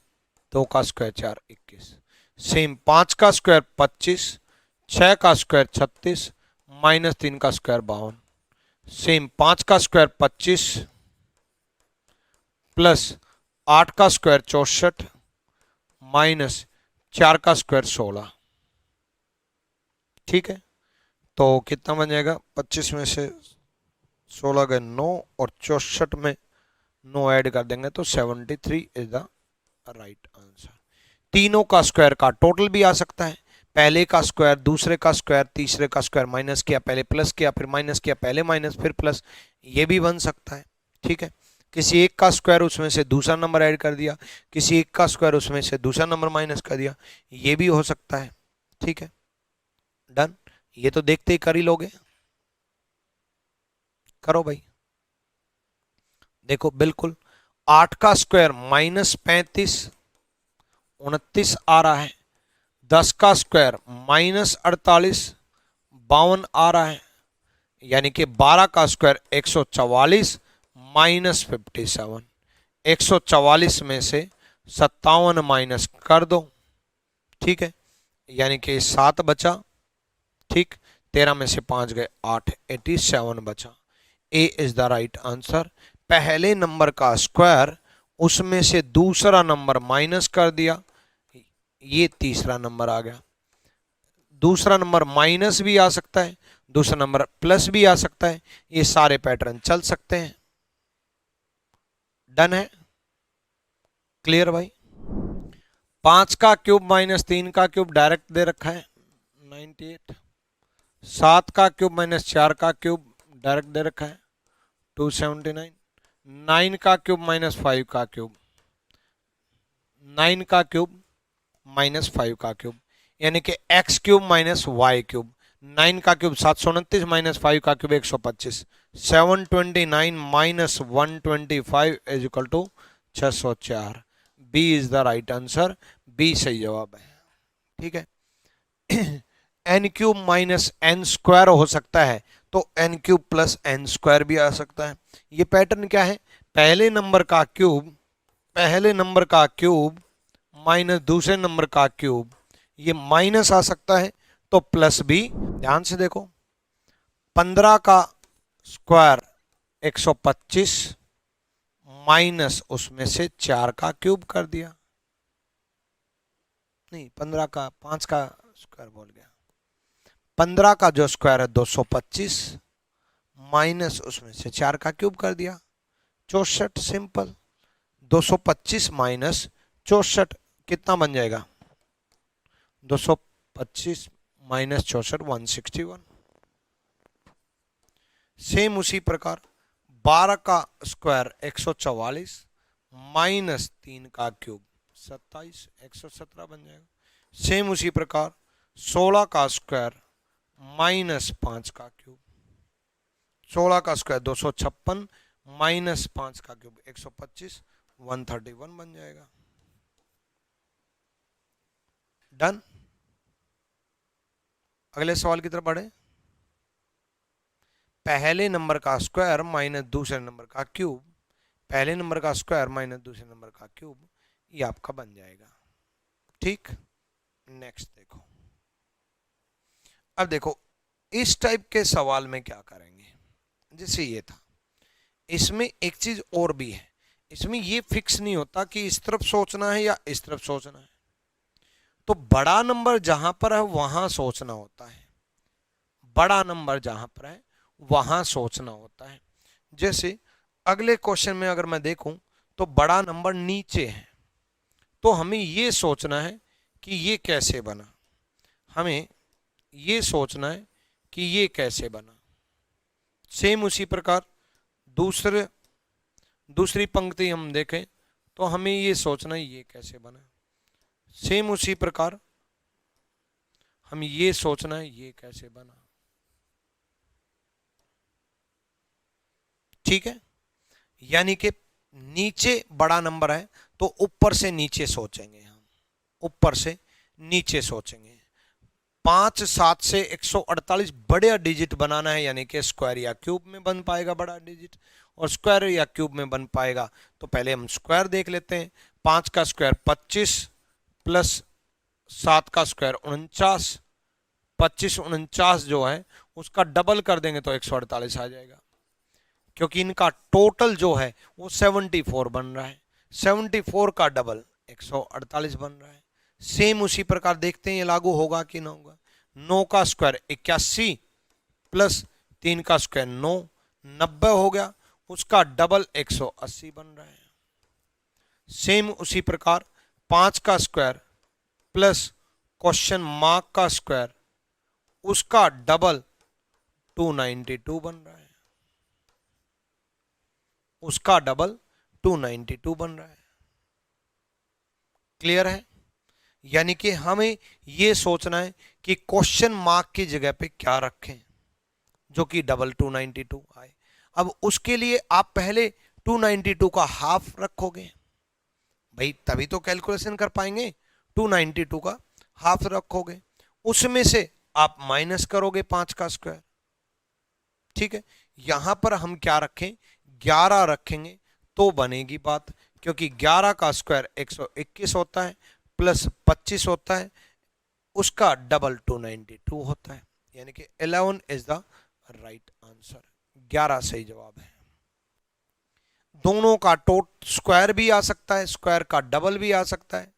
2 का स्क्वायर 4 21। सेम 5 का स्क्वायर 25, 6 का स्क्वायर 36 माइनस 3 का स्क्वायर 52। सेम 5 का स्क्वायर 25 प्लस 8 का स्क्वायर 64 माइनस 4 का स्क्वायर 16। ठीक है, तो कितना बन जाएगा? 25 में से 16 गए 9 और 64 में 9 ऐड कर देंगे तो 73 इज द राइट आंसर। तीनों का स्क्वायर का टोटल भी आ सकता है। पहले का स्क्वायर, दूसरे का स्क्वायर, तीसरे का स्क्वायर, माइनस किया, पहले प्लस किया, फिर माइनस किया, पहले माइनस फिर प्लस, ये भी बन सकता है। ठीक है, किसी एक का स्क्वायर उसमें से दूसरा नंबर ऐड कर दिया, किसी एक का स्क्वायर उसमें से दूसरा नंबर माइनस कर दिया, ये भी हो सकता है। ठीक है, डन। ये तो देखते ही कर ही लोगे। करो भाई। देखो बिल्कुल 8 का स्क्वायर माइनस 35 29 आ रहा है। 10 का स्क्वायर माइनस 48 52 आ रहा है। यानी कि 12 का स्क्वायर 144 माइनस 57। 144 में से 57 माइनस कर दो। ठीक है, यानी कि 7 बचा। ठीक, 13 में से 5 गए 8, 87 बचा। ए इज द राइट आंसर। पहले नंबर का स्क्वायर, उसमें से दूसरा नंबर माइनस कर दिया, ये तीसरा नंबर आ गया। दूसरा नंबर माइनस भी आ सकता है, दूसरा नंबर प्लस भी आ सकता है। ये सारे पैटर्न चल सकते हैं। डन है? क्लियर भाई? 5 का क्यूब माइनस 3 का क्यूब डायरेक्ट दे रखा है 98। 7 का क्यूब माइनस 4 का क्यूब डायरेक्ट दे रखा है 279। 9 का क्यूब माइनस 5 का क्यूब, 9 का क्यूब माइनस 5 का क्यूब, यानी कि x cube minus y cube. 9 का क्यूब 729 माइनस 5 का cube 125। 729 minus 125 is equal to 604। B is the right answer, B सही जवाब है। ठीक है। N cube minus n square हो सकता है, तो n cube plus n square भी आ सकता है। ये पैटर्न क्या है? पहले नंबर का क्यूब माइनस दूसरे नंबर का क्यूब, ये माइनस आ सकता है तो प्लस भी। ध्यान से देखो, 15 का स्क्वायर 125 माइनस उसमें से 4 का क्यूब कर दिया, नहीं 15 का 5 का स्क्वायर बोल गया। 15 का जो स्क्वायर है 225 माइनस उसमें से 4 का क्यूब कर दिया 64। सिंपल। 225 माइनस 64 कितना बन जाएगा? 225 माइनस 64 161। सेम उसी प्रकार 12 का स्क्वायर 144 माइनस 3 का क्यूब 27 117 बन जाएगा। सेम उसी प्रकार 16 का स्क्वायर माइनस 5 का क्यूब, 16 का स्क्वायर 256 माइनस 5 का क्यूब 125 131 बन जाएगा। डन। अगले सवाल की तरफ बढ़े। पहले नंबर का स्क्वायर माइनस दूसरे नंबर का क्यूब, पहले नंबर का स्क्वायर माइनस दूसरे नंबर का क्यूब, ये आपका बन जाएगा। ठीक। नेक्स्ट देखो। अब देखो इस टाइप के सवाल में क्या करेंगे, जैसे ये था, इसमें एक चीज और भी है, इसमें ये फिक्स नहीं होता कि इस तरफ सोचना है या इस तरफ सोचना है। तो बड़ा नंबर जहां पर है वहां सोचना होता है, बड़ा नंबर जहां पर है वहां सोचना होता है। जैसे अगले क्वेश्चन में अगर मैं देखूं तो बड़ा नंबर नीचे है, तो हमें ये सोचना है कि ये कैसे बना, हमें ये सोचना है कि ये कैसे बना। सेम उसी प्रकार दूसरी पंक्ति हम देखें तो हमें ये सोचना है ये कैसे बना। सेम उसी प्रकार हम ये सोचना है ये कैसे बना। ठीक है, यानी कि नीचे बड़ा नंबर है तो ऊपर से नीचे सोचेंगे, हम ऊपर से नीचे सोचेंगे। 5 7 से 148 बड़ा डिजिट बनाना है, यानी कि स्क्वायर या क्यूब में बन पाएगा बड़ा डिजिट, और स्क्वायर या क्यूब में बन पाएगा तो पहले हम स्क्वायर देख लेते हैं। 5 का स्क्वायर 25 प्लस 7 का स्क्वायर 49, 25 49 जो है उसका डबल कर देंगे तो 148 आ जाएगा, क्योंकि इनका टोटल जो है वो 74 बन रहा है। 74 का डबल 148 बन रहा है। सेम उसी प्रकार देखते हैं ये लागू होगा कि ना होगा। 9 का स्क्वायर 81 प्लस 3 का स्क्वायर 9, 90 हो गया, उसका डबल 180 बन रहा है। सेम उसी प्रकार 5 का स्क्वायर प्लस क्वेश्चन मार्क का स्क्वायर, उसका डबल 292 बन रहा है, उसका डबल 292 बन रहा है। क्लियर है? यानी कि हमें यह सोचना है कि क्वेश्चन मार्क की जगह पे क्या रखें जो कि डबल 292 आए। अब उसके लिए आप पहले 292 का हाफ रखोगे भाई, तभी तो कैलकुलेशन कर पाएंगे। 292 का हाफ रखोगे, उसमें से आप माइनस करोगे 5 का स्क्वायर। ठीक है, यहां पर हम क्या रखें, 11 रखेंगे तो बनेगी बात, क्योंकि 11 का स्क्वायर 121 होता है प्लस 25 होता है, उसका डबल 292 होता है, यानी कि 11 इज द राइट आंसर। 11 सही जवाब है। दोनों का स्क्वायर भी आ सकता है, स्क्वायर का डबल भी आ सकता है,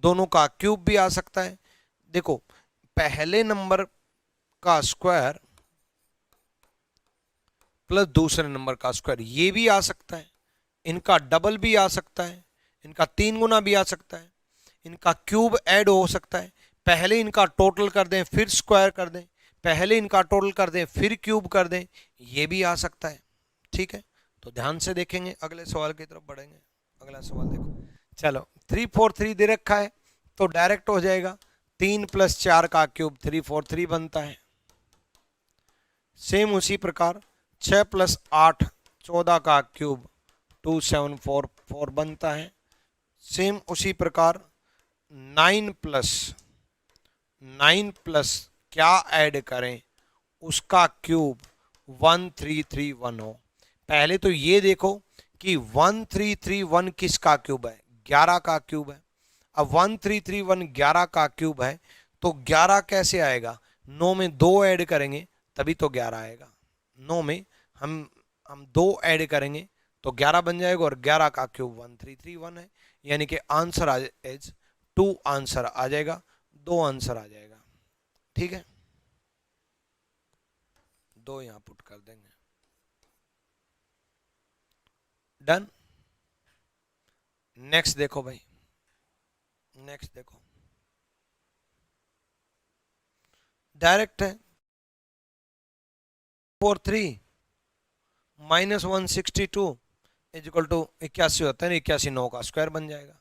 दोनों का क्यूब भी आ सकता है। देखो पहले नंबर का स्क्वायर प्लस दूसरे नंबर का स्क्वायर ये भी आ सकता है, इनका डबल भी आ सकता है, इनका 3 गुना भी आ सकता है, इनका क्यूब ऐड हो सकता है। पहले इनका टोटल कर दें फिर स्क्वायर कर दें, पहले इनका टोटल कर दें फिर क्यूब कर दें, ये भी आ सकता है। ठीक है, तो ध्यान से देखेंगे, अगले सवाल की तरफ बढ़ेंगे। अगला सवाल देखो, चलो 343 दे रखा है तो डायरेक्ट हो जाएगा 3 + 4 का क्यूब 343 बनता है। सेम उसी प्रकार 6 + 8 14 का क्यूब 2744 बनता है। सेम उसी प्रकार 9 प्लस क्या ऐड करें उसका क्यूब 1331 हो। पहले तो ये देखो कि 1331 किसका क्यूब है, 11 का क्यूब है। अब 1331 11 का क्यूब है तो 11 कैसे आएगा, 9 में 2 ऐड करेंगे तभी तो 11 आएगा। 9 में हम 2 ऐड करेंगे तो 11 बन जाएगा और 11 का क्यूब 1331 है, यानी कि आंसर एज 2 आंसर आ जाएगा, 2 आंसर आ जाएगा। ठीक है, 2 यहां पुट कर देंगे। डन। नेक्स्ट देखो भाई, नेक्स्ट देखो, डायरेक्ट है 43 - 162 इक्वल टू 81 होता है, 81 9 का स्क्वायर बन जाएगा।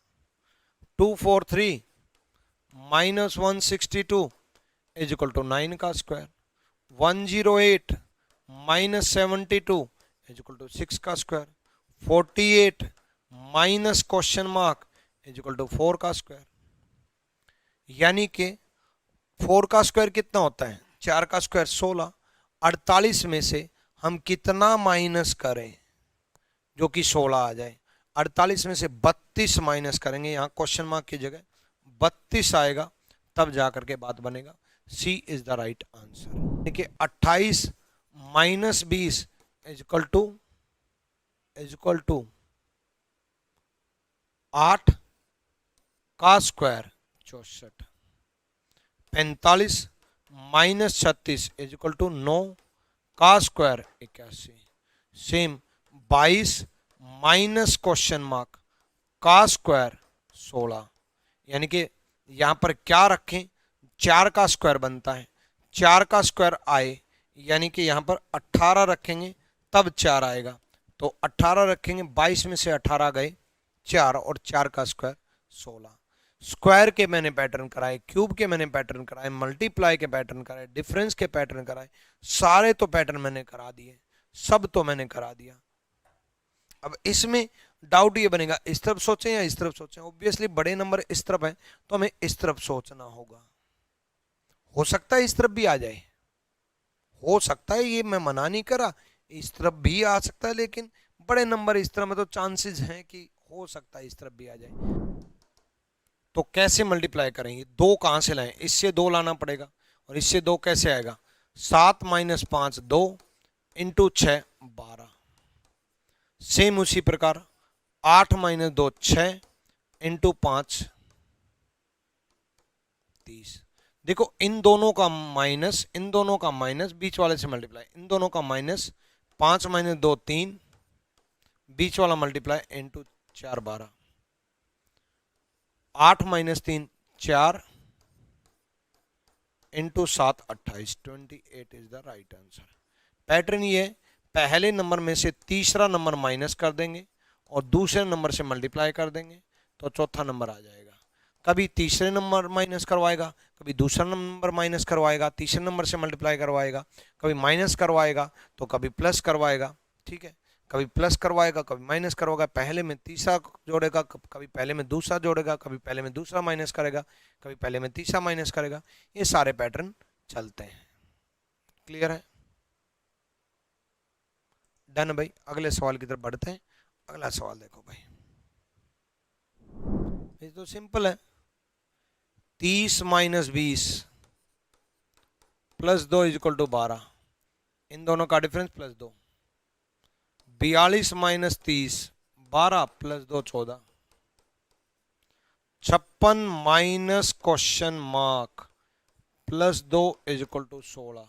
243 - 162 इक्वल टू 9 का स्क्वायर। 108 - 72 इक्वल टू 6 का square. 48 minus question mark equal to 4 का स्क्वायर। यानी कि 4 का स्क्वायर कितना होता है, 4 का स्क्वायर 16। 48 में से हम कितना माइनस करें जो कि 16 आ जाए। 48 में से 32 माइनस करेंगे, यहाँ क्वेश्चन मार्क की जगह 32 आएगा, तब जाकर के बात बनेगा। सी इज द राइट आंसर। देखिए 28 - 20 इक्वल टू 8 का स्क्वायर 64। 45 - 36 इक्वल टू 9 का square 81। Same 22 minus question mark का स्क्वायर 16। यानी कि यहां पर क्या रखें, 4 का स्क्वायर बनता है, 4 का स्क्वायर आए यानी कि यहां पर 18 रखेंगे तब 4 आएगा। तो 18 रखेंगे, 22 में से 18 गए 4 और 4 का स्क्वायर 16। स्क्वायर के मैंने पैटर्न कराए, क्यूब के मैंने पैटर्न कराए, मल्टीप्लाई के पैटर्न कराए, डिफरेंस के पैटर्न कराए, सारे तो पैटर्न मैंने करा दिए, सब तो मैंने करा दिया। अब इसमें डाउट ये बनेगा इस तरफ सोचें या इस तरफ सोचें। ऑब्वियसली बड़े नंबर इस तरफ है तो हमें इस तरफ सोचना होगा। हो सकता है इस तरफ भी आ जाए, हो सकता है, ये मैं मना नहीं करा, इस तरफ भी आ सकता है, लेकिन बड़े नंबर इस तरफ में तो चांसेस हैं कि हो सकता है इस तरफ भी आ जाए। तो कैसे मल्टीप्लाई करेंगे, 2 कहां से लाएं, इससे 2 लाना पड़ेगा और इससे 2 कैसे आएगा, 7 - 5 2 इंटू 6 12। सेम उसी प्रकार 8 - 2 6 इंटू 5 30। देखो इन दोनों का माइनस, इन दोनों का माइनस, बीच वाले से मल्टीप्लाई, इन दोनों का माइनस, 5 - 2 3, बीच वाला multiply into 4 12। 8 - 3 4 into 7 28, 28 is the right answer. Pattern ये, पहले नंबर में से तीसरा नंबर माइनस कर देंगे और दूसरे नंबर से मल्टीप्लाई कर देंगे तो चौथा नंबर आ जाएगा। कभी तीसरे नंबर माइनस करवाएगा, कभी दूसरा नंबर माइनस करवाएगा, तीसरे नंबर से मल्टीप्लाई करवाएगा, कभी माइनस करवाएगा तो कभी प्लस करवाएगा। ठीक है, कभी प्लस करवाएगा, कभी माइनस करवाएगा, पहले में तीसरा जोड़ेगा, कभी पहले में दूसरा जोड़ेगा, कभी पहले में दूसरा माइनस करेगा, कभी पहले में तीसरा माइनस करेगा। ये सारे पैटर्न चलते हैं। क्लियर है? डन भाई। अगले सवाल की तरफ बढ़ते हैं। अगला सवाल देखो भाई, ये तो सिंपल है। 30 - 20 + 2 इक्वल टू 12, इन दोनों का difference +2। 42 - 30 12 + 2 14। 56 minus question mark +2 equal to 16।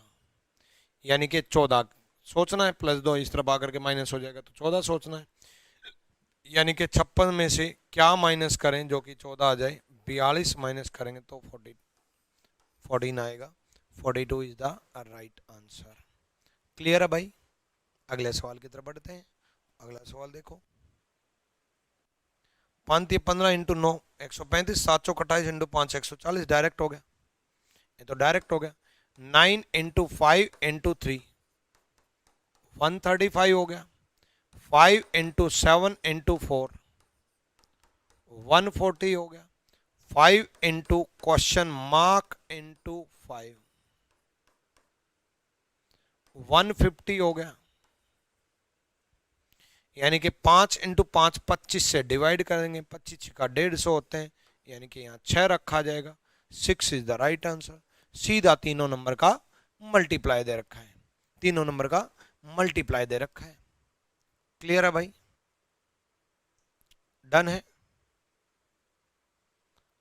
यानी कि 14 सोचना है, +2 इस तरफ आकर के माइनस हो जाएगा तो 14 सोचना है। यानी कि 56 में से क्या माइनस करें जो कि 14 आ जाए, 42 माइनस करेंगे तो 14 आएगा। 42 is the right answer. Clear है भाई? अगले सवाल की तरफ बढ़ते हैं। अगला सवाल देखो, 5×15 इंटू 9 135, 728 इंटू 5 140, डायरेक्ट हो गया, ये तो डायरेक्ट हो गया। 9 इंटू 5 इंटू 3 135 हो गया। 5 इंटू 7 इंटू 4 140 हो गया। 5 इंटू क्वेश्चन मार्क इंटू 5 150 हो गया। यानी कि 5 इंटू 5 25 से डिवाइड करेंगे, 25 का 150 होते हैं, यानी कि यहाँ 6 रखा जाएगा। 6 इज द राइट आंसर। सीधा तीनों नंबर का मल्टीप्लाई दे रखा है, तीनों नंबर का मल्टीप्लाई दे रखा है। क्लियर है भाई? डन है।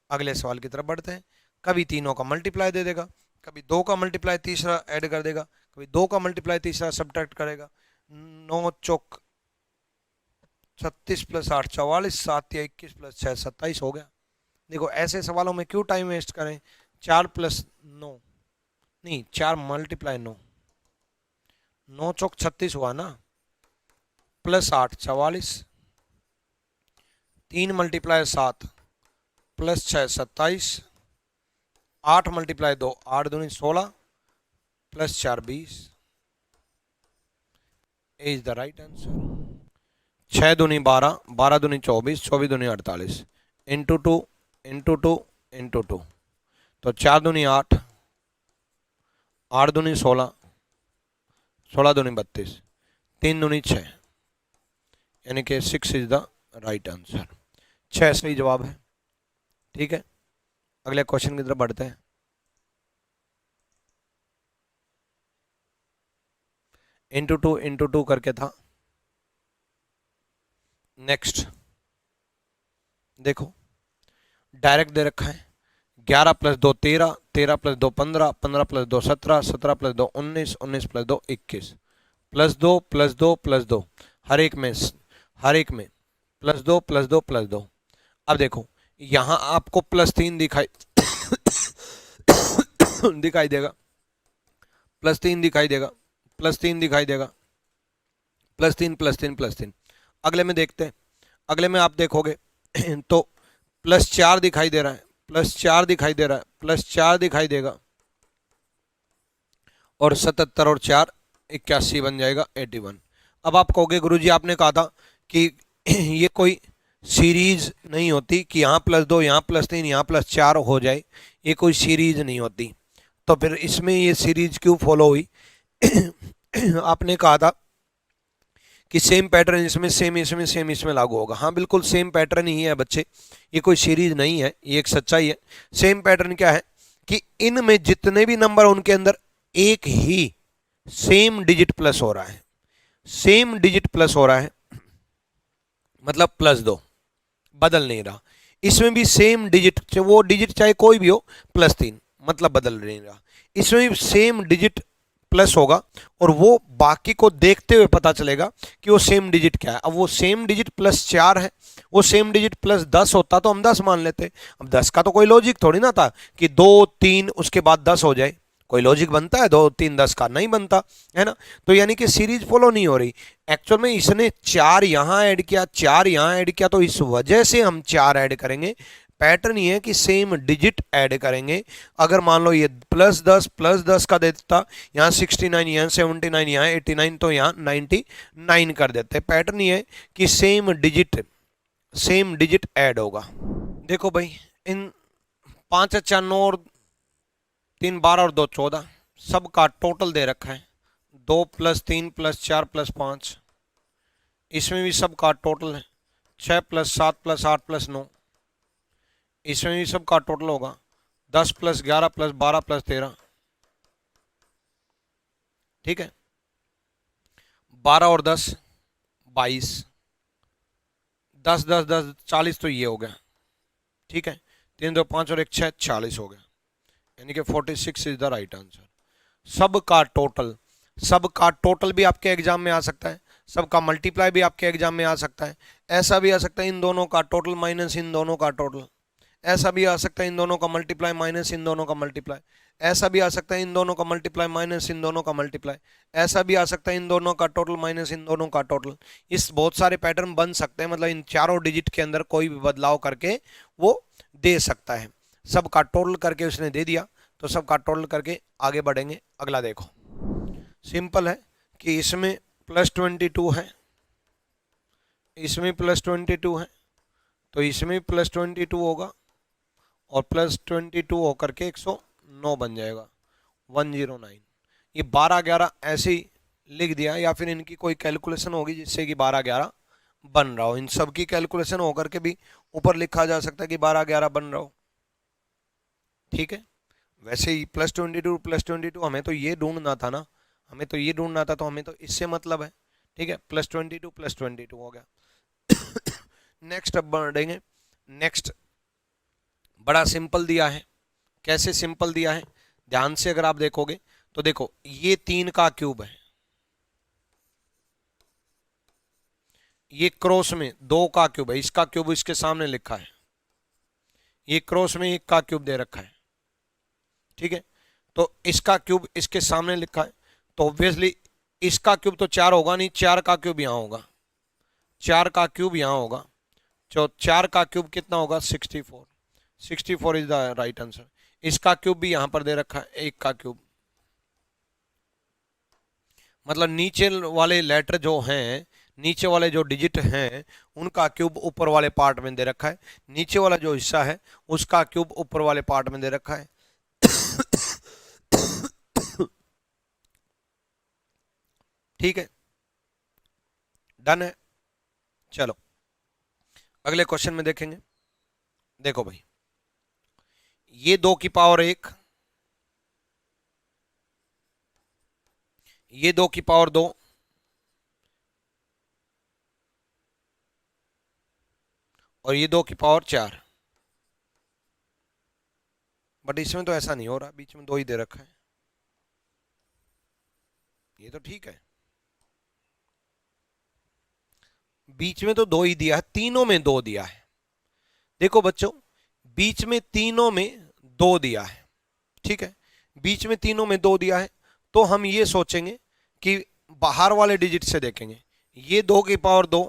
अगले सवाल की तरफ बढ़ते हैं। कभी तीनों का मल्टीप्लाई दे देगा, कभी 2 का मल्टीप्लाई तीसरा ऐड कर देगा, कभी 2 का मल्टीप्लाई तीसरा सब्ट्रैक्ट करेगा। 9 चौक 36 प्लस 8 44, 7 या 21 प्लस 6 27 हो गया। देखो ऐसे सवालों में क्यों टाइम वेस्ट करें। 4 प्लस 9 नहीं, 4 मल्टीप्लाई 9, 9 चौक 36 हुआ ना, प्लस 8 44, 3 मल्टीप्लाई 7 प्लस 6 27, 8 मल्टीप्लाई 2 8 दूनी 16 plus 4 20 is the right answer. 6 दूनी 12, 12 दूनी 24, 24 दूनी 48, इंटू 2 इंटू 2 इंटू 2, तो 4 दूनी 8, 8 दूनी 16, 16 दूनी 32, 3 दूनी 6, यानी कि 6 इज द राइट आंसर। 6 सही जवाब है। ठीक है, अगले क्वेश्चन की तरफ बढ़ते हैं। इंटू टू करके था। नेक्स्ट देखो, डायरेक्ट दे रखा है। 11 plus 2 13, 13 plus 2 15, 15 plus 2 17, 17 plus 2 19, 19 plus 2 21, plus 2 plus 2 plus 2, हर एक में प्लस 2 प्लस 2 प्लस 2। अब देखो यहां आपको प्लस 3 दिखाई दिखाई देगा, प्लस 3 दिखाई देगा, प्लस 3 दिखाई देगा, प्लस 3 प्लस 3 प्लस 3। अगले में देखते हैं, अगले में आप देखोगे तो प्लस 4 दिखाई दे रहा है, प्लस 4 दिखाई दे रहा है, प्लस 4 दिखाई देगा, और 77 और 4 81 बन जाएगा 81। अब आप कहोगे गुरुजी आपने कहा था कि ये कोई सीरीज नहीं होती कि यहाँ प्लस 2 यहाँ प्लस 3 यहाँ प्लस 4 हो जाए, ये कोई सीरीज नहीं होती, तो फिर इसमें ये सीरीज क्यों फॉलो हुई। आपने कहा था कि सेम पैटर्न इसमें सेम इसमें सेम इसमें लागू होगा। हाँ बिल्कुल सेम पैटर्न ही है बच्चे, ये कोई सीरीज नहीं है, ये एक सच्चाई है। सेम पैटर्न क्या है कि इनमें जितने भी नंबर उनके अंदर एक ही सेम डिजिट प्लस हो रहा है, सेम डिजिट प्लस हो रहा है, मतलब प्लस 2 बदल नहीं रहा। इसमें भी सेम डिजिट, वो डिजिट चाहे कोई भी हो, प्लस 3 मतलब बदल नहीं रहा। इसमें भी सेम डिजिट प्लस होगा और वो बाकी को देखते हुए पता चलेगा कि वो सेम डिजिट क्या है। अब वो सेम डिजिट प्लस 4 है, वो सेम डिजिट प्लस 10 होता तो हम 10 मान लेते। अब 10 का तो कोई लॉजिक थोड़ी ना था कि 2 3 उसके बाद 10 हो जाए, कोई लॉजिक बनता है 2 3 10 का? नहीं बनता है ना। तो यानी कि सीरीज फॉलो नहीं हो रही। एक्चुअल में इसने 4 यहां ऐड किया, 4 यहां ऐड किया, तो इस वजह से हम 4 ऐड करेंगे। पैटर्न ये है कि सेम डिजिट ऐड करेंगे। अगर मान लो ये प्लस 10 का देता, यहाँ 69, यहाँ 79, यहाँ 89, तो यहाँ 99 कर देते। पैटर्न ये है कि सेम डिजिट ऐड होगा। देखो भाई इन 5 अच्छा 9 और 3 12 और 2 14 सबका टोटल दे रखा है। 2 प्लस 3 प्लस 4 प्लस 5, इसमें भी सबका टोटल है। 6 प्लस 7 प्लस 8 प्लस 9, इसमें भी सबका टोटल होगा। 10 प्लस 11 प्लस 12 प्लस 13, ठीक है। 12 और 10 22, 10 10 10 40, तो ये हो गया, ठीक है। 3 2 5 और 1 6 40 हो गया, यानी कि 46 इज द राइट आंसर। सबका टोटल भी आपके एग्जाम में आ सकता है, सबका मल्टीप्लाई भी आपके एग्जाम में आ सकता है। ऐसा भी आ सकता है इन दोनों का टोटल माइनस इन दोनों का टोटल, ऐसा भी आ सकता है इन दोनों का मल्टीप्लाई माइनस इन दोनों का मल्टीप्लाई, ऐसा भी आ सकता है इन दोनों का मल्टीप्लाई माइनस इन दोनों का मल्टीप्लाई, ऐसा भी आ सकता है इन दोनों का टोटल माइनस इन दोनों का टोटल। इस बहुत सारे पैटर्न बन सकते हैं, मतलब इन चारों डिजिट के अंदर कोई भी बदलाव करके वो दे सकता है। सबका टोटल करके उसने दे दिया, तो सबका टोटल करके आगे बढ़ेंगे। अगला देखो, सिंपल है कि इसमें +22 है, इसमें +22 है, तो इसमें +22 होगा और +22 होकर के 109 बन जाएगा, 109। ये 12-11 ऐसे ही लिख दिया, या फिर इनकी कोई कैलकुलेशन होगी जिससे कि 12-11 बन रहा हो। इन सब की कैलकुलेशन होकर के भी ऊपर लिखा जा सकता है कि 12-11 बन रहा हो, ठीक है। वैसे ही +22 हमें तो ये ढूंढना था ना, हमें तो ये ढूंढना था, तो हमें तो इससे मतलब है, ठीक है। +22 हो गया। नेक्स्ट अब बढ़ेंगे। नेक्स्ट बड़ा सिंपल दिया है। कैसे सिंपल दिया है, ध्यान से अगर आप देखोगे तो देखो, ये 3 का क्यूब है, ये क्रॉस में 2 का क्यूब है, इसका क्यूब इसके सामने लिखा है, ये क्रॉस में 1 का क्यूब दे रखा है, ठीक है। तो इसका क्यूब इसके सामने लिखा है, तो ऑब्वियसली इसका क्यूब तो 4 होगा नहीं, 4 का क्यूब यहां होगा, 4 का क्यूब यहां होगा, तो 4 का क्यूब कितना होगा, 64। 64 इज द राइट आंसर। इसका क्यूब भी यहां पर दे रखा है, 1 का क्यूब। मतलब नीचे वाले लेटर जो हैं, नीचे वाले जो डिजिट हैं, उनका क्यूब ऊपर वाले पार्ट में दे रखा है, नीचे वाला जो हिस्सा है उसका क्यूब ऊपर वाले पार्ट में दे रखा है। ठीक है, डन है। चलो अगले क्वेश्चन में देखेंगे। देखो भाई, ये 2 की पावर 1, ये 2 की पावर 2, और ये 2 की पावर 4। बट इसमें तो ऐसा नहीं हो रहा, बीच में 2 ही दे रखा है, ये तो ठीक है। बीच में तो 2 ही दिया है, तीनों में 2 दिया है। देखो बच्चों, बीच में तीनों में 2 दिया है, ठीक है, बीच में तीनों में 2 दिया है, तो हम ये सोचेंगे कि बाहर वाले डिजिट से देखेंगे। ये 2 की पावर 2,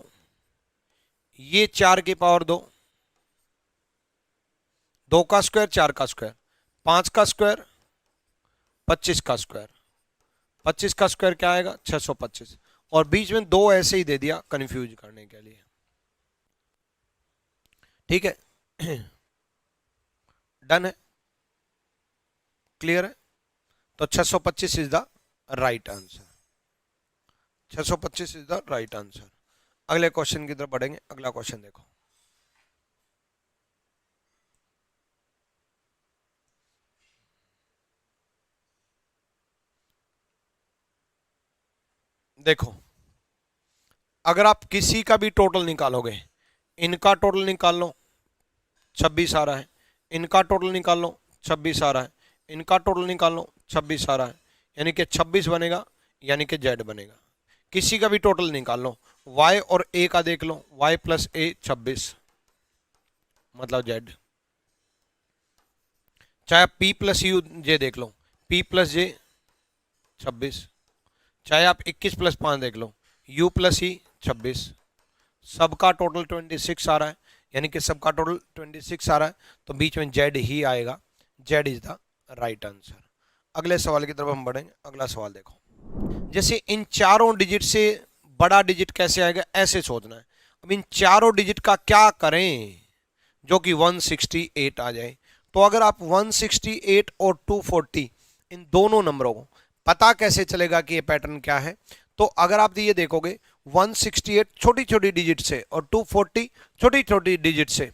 ये 4 की पावर 2, 2 का स्क्वायर 4 का स्क्वायर, 5 का स्क्वायर 25 का स्क्वायर, 25 का स्क्वायर क्या आएगा, 625। और बीच में 2 ऐसे ही दे दिया कंफ्यूज करने के लिए, ठीक है। डन है, क्लियर है। तो 625 is the right answer, 625 is the right answer. अगले क्वेश्चन की तरफ बढ़ेंगे। अगला क्वेश्चन देखो, देखो अगर आप किसी का भी टोटल निकालोगे, इनका टोटल निकाल लो 26 आ रहा है, इनका टोटल निकाल लो 26 आ रहा है, इनका टोटल निकाल लो 26 आ रहा है, यानी कि 26 बनेगा, यानी कि जेड बनेगा। किसी का भी टोटल निकाल लो, y और a का देख लो, y प्लस a 26 मतलब जेड। चाहे आप p प्लस यू जे देख लो, p प्लस जे 26, चाहे आप 21 प्लस 5 देख लो, u प्लस ई 26, सबका टोटल 26 आ रहा है, यानी कि सबका टोटल 26 आ रहा है, तो बीच में जेड ही आएगा, Z is the right answer. अगले सवाल की तरफ हम बढ़ेंगे। अगला सवाल देखो, जैसे इन चारों डिजिट से बड़ा डिजिट कैसे आएगा, ऐसे सोचना है। अब इन चारों डिजिट का क्या करें जो कि 168 आ जाए। तो अगर आप 168 और 240 इन दोनों नंबरों को पता कैसे चलेगा कि ये पैटर्न क्या है, तो अगर आप ये देखोगे 168 छोटी छोटी डिजिट से और 240 छोटी छोटी डिजिट से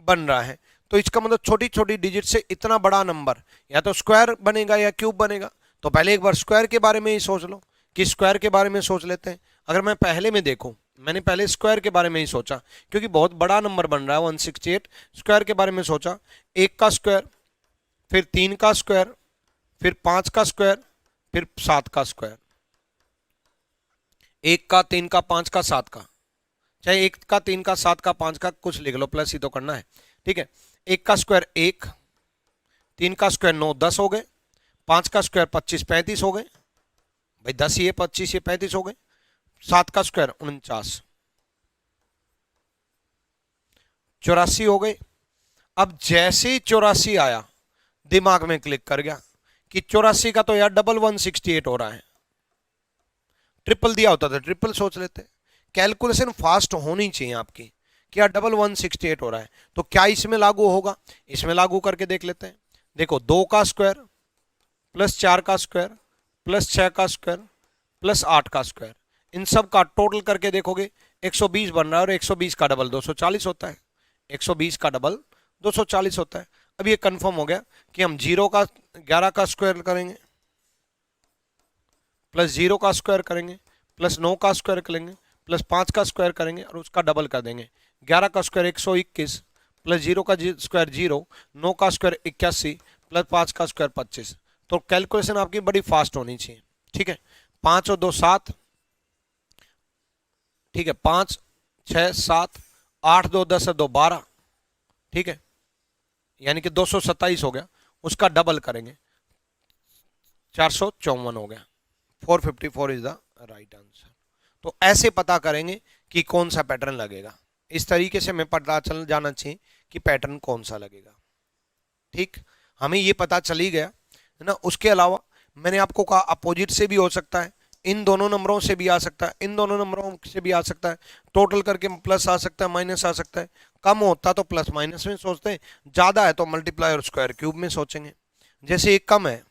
बन रहा है, तो इसका मतलब छोटी छोटी डिजिट से इतना बड़ा नंबर या तो स्क्वायर बनेगा या क्यूब बनेगा। तो पहले एक बार स्क्वायर के बारे में ही सोच लो, कि स्क्वायर के बारे में सोच लेते हैं। अगर मैं पहले में देखूं, मैंने पहले स्क्वायर के बारे में ही सोचा, क्योंकि बहुत बड़ा नंबर बन रहा है 168। स्क्वायर के बारे में सोचा, 1 का स्क्वायर, फिर 3 का स्क्वायर, फिर 5 का स्क्वायर, फिर 7 का स्क्वायर, 1 का 3 का 5 का 7 का, चाहे 1 का 3 का 7 का 5 का कुछ लिख लो, प्लस ही तो करना है, ठीक है। 1 का स्क्वायर 1, 3 का स्क्वायर 9, 10 हो गए, 5 का स्क्वायर 25 35 हो गए भाई, 10 ये 25 ये 35 हो गए। 7 का स्क्वायर 49, 84 हो गए। अब जैसे ही 84 आया दिमाग में क्लिक कर गया कि 84 का तो यार डबल 168 हो रहा है, ट्रिपल दिया होता था ट्रिपल सोच लेते। कैलकुलेशन फास्ट होनी चाहिए आपकी कि यार डबल 168 हो रहा है, तो क्या इसमें लागू होगा, इसमें लागू करके देख लेते हैं। देखो 2 का स्क्वायर प्लस 4 का स्क्वायर प्लस 6 का स्क्वायर प्लस 8 का स्क्वायर, इन सब का टोटल करके देखोगे 120 बन रहा है, और 120 का डबल 240 होता है, 120 का डबल 240 होता है। अब ये कंफर्म हो गया कि हम 0 का 11 का स्क्वायर करेंगे प्लस 0 का स्क्वायर करेंगे प्लस 9 का स्क्वायर करेंगे प्लस 5 का स्क्वायर करेंगे और उसका डबल कर देंगे। 11 का स्क्वायर 121 प्लस 0 का स्क्वायर 0, 9 का स्क्वायर 81 प्लस 5 का स्क्वायर 25। तो कैलकुलेशन आपकी बड़ी फास्ट होनी चाहिए, ठीक है। 5 और 2 7, ठीक है, 5 6 7 8 2 10 2 12, ठीक है, यानी कि 227 हो गया, उसका डबल करेंगे 454 हो गया। 454 इज द राइट आंसर। तो ऐसे पता करेंगे कि कौन सा पैटर्न लगेगा, इस तरीके से हमें पता चल जाना चाहिए कि पैटर्न कौन सा लगेगा, ठीक। हमें ये पता चल ही गया है ना। उसके अलावा मैंने आपको कहा अपोजिट से भी हो सकता है, इन दोनों नंबरों से भी आ सकता है, इन दोनों नंबरों से भी आ सकता है, टोटल करके प्लस आ सकता है माइनस आ सकता है। कम होता तो प्लस माइनस में सोचते हैं, ज़्यादा है तो मल्टीप्लाई और स्क्वायर क्यूब में सोचेंगे। जैसे एक कम है,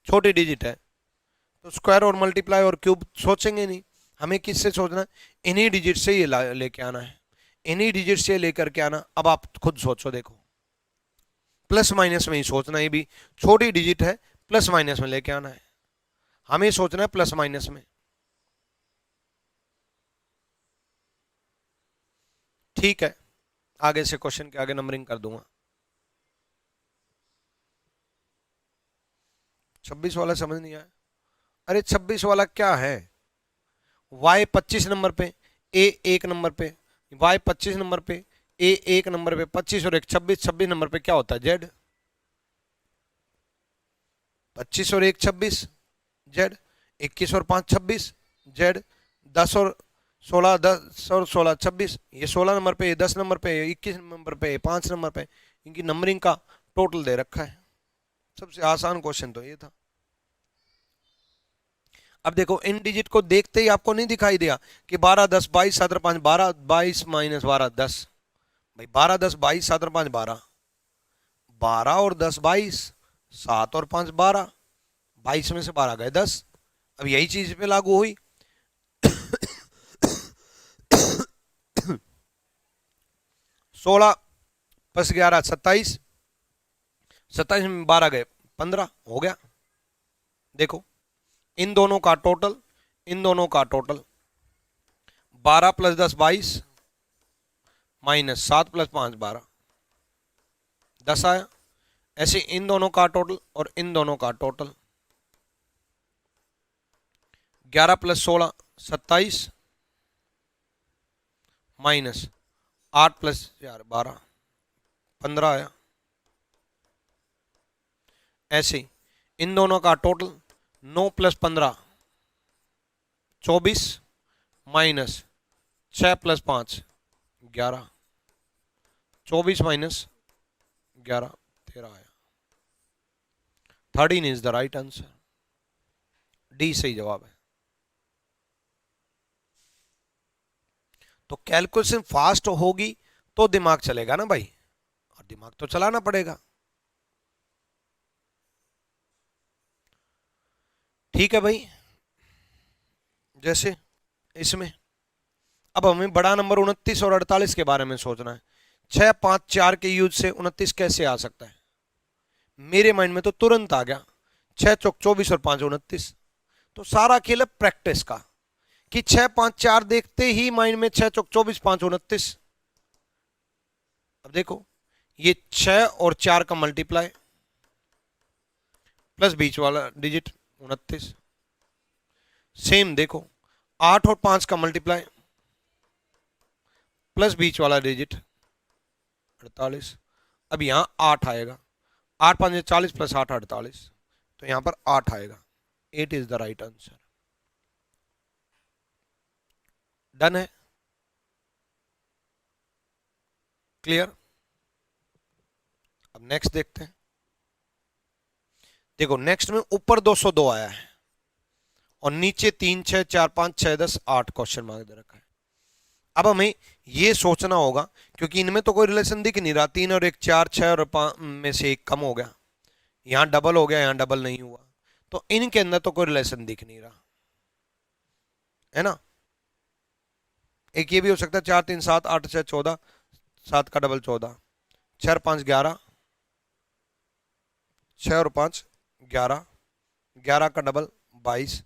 छोटी डिजिट है, तो स्क्वायर और मल्टीप्लाई और क्यूब सोचेंगे नहीं, हमें किससे सोचना है, इन्हीं डिजिट से ये लेके आना है, इन्हीं डिजिट से लेकर के आना। अब आप खुद सोचो, देखो प्लस माइनस में ही सोचना, ये भी छोटी डिजिट है, प्लस माइनस में लेके आना है, हमें सोचना है प्लस माइनस में, ठीक है। आगे से क्वेश्चन के आगे नंबरिंग कर दूंगा। 26 वाला समझ नहीं आया। अरे 26 वाला क्या है, y 25 नंबर पे, a 1 नंबर पे, y 25 नंबर पे, a 1 नंबर पे, 25 और 1 26, 26 नंबर पे क्या होता है z, 25 और 1 26 z, 21 और 5 26 z, 10 और 16 10 और 16 26, ये 16 नंबर पे, ये 10 नंबर पे, ये 21 नंबर पे, ये 5 नंबर पे, इनकी नंबरिंग का टोटल दे रखा है। सबसे आसान क्वेश्चन तो ये था। अब देखो इन डिजिट को देखते ही आपको नहीं दिखाई दिया कि 12 10 22 7 5 12 22 माइनस 12 10, भाई 12 10 22 7 5 12, 12 और 10 22, 7 और 5 12, 22 में से 12 गए 10। अब यही चीज पे लागू हुई। 16 प्लस 11 27, 27 में 12 गए 15 हो गया। देखो इन दोनों का टोटल, इन दोनों का टोटल 12 प्लस 10 22 माइनस 7 प्लस 5 12, 10 आया। ऐसे इन दोनों का टोटल और इन दोनों का टोटल 11 प्लस 16 27 माइनस 8 प्लस 4 12 15 आया। ऐसे इन दोनों का total 9 plus 15 24 minus 6 plus 5 11, 24 minus 11 13 आया। 13 is the right answer, D सही जवाब है। तो कैलकुलेशन फास्ट होगी तो दिमाग चलेगा ना भाई, और दिमाग तो चलाना पड़ेगा, ठीक है भाई। जैसे इसमें अब हमें बड़ा नंबर 29 और 48 के बारे में सोचना है। 6 5 4 के यूज से 29 कैसे आ सकता है, मेरे माइंड में तो तुरंत आ गया 6 चौक 24 और 5 29। तो सारा खेल है प्रैक्टिस का कि 6 5 4 देखते ही माइंड में 6 चौक 24 5 29। अब देखो ये 6 और 4 का मल्टीप्लाई प्लस बीच वाला डिजिट 29, सेम देखो 8 और 5 का मल्टीप्लाई प्लस बीच वाला डिजिट 48। अब यहां 8 आएगा, 8 5 40 प्लस 8 48, तो यहां पर 8 आएगा। 8 is the right answer. Done है? क्लियर? अब नेक्स्ट देखते हैं। देखो नेक्स्ट में ऊपर 202 आया है और नीचे 3 6 4 5 6 10 8 क्वेश्चन मार्क दे रखा है। अब हमें ये सोचना होगा, क्योंकि इनमें तो कोई रिलेशन दिख नहीं रहा, 3 और 1 4 6 और 5 में से एक कम हो गया, यहां डबल हो गया, यहां डबल नहीं हुआ, तो इनके अंदर तो कोई रिलेशन दिख नहीं रहा है ना। एक ये भी हो सकता है 4 3 7 8 6 14, 7 का डबल 14, 6 और 5 11, 6 और 5 11, 11 का डबल 22,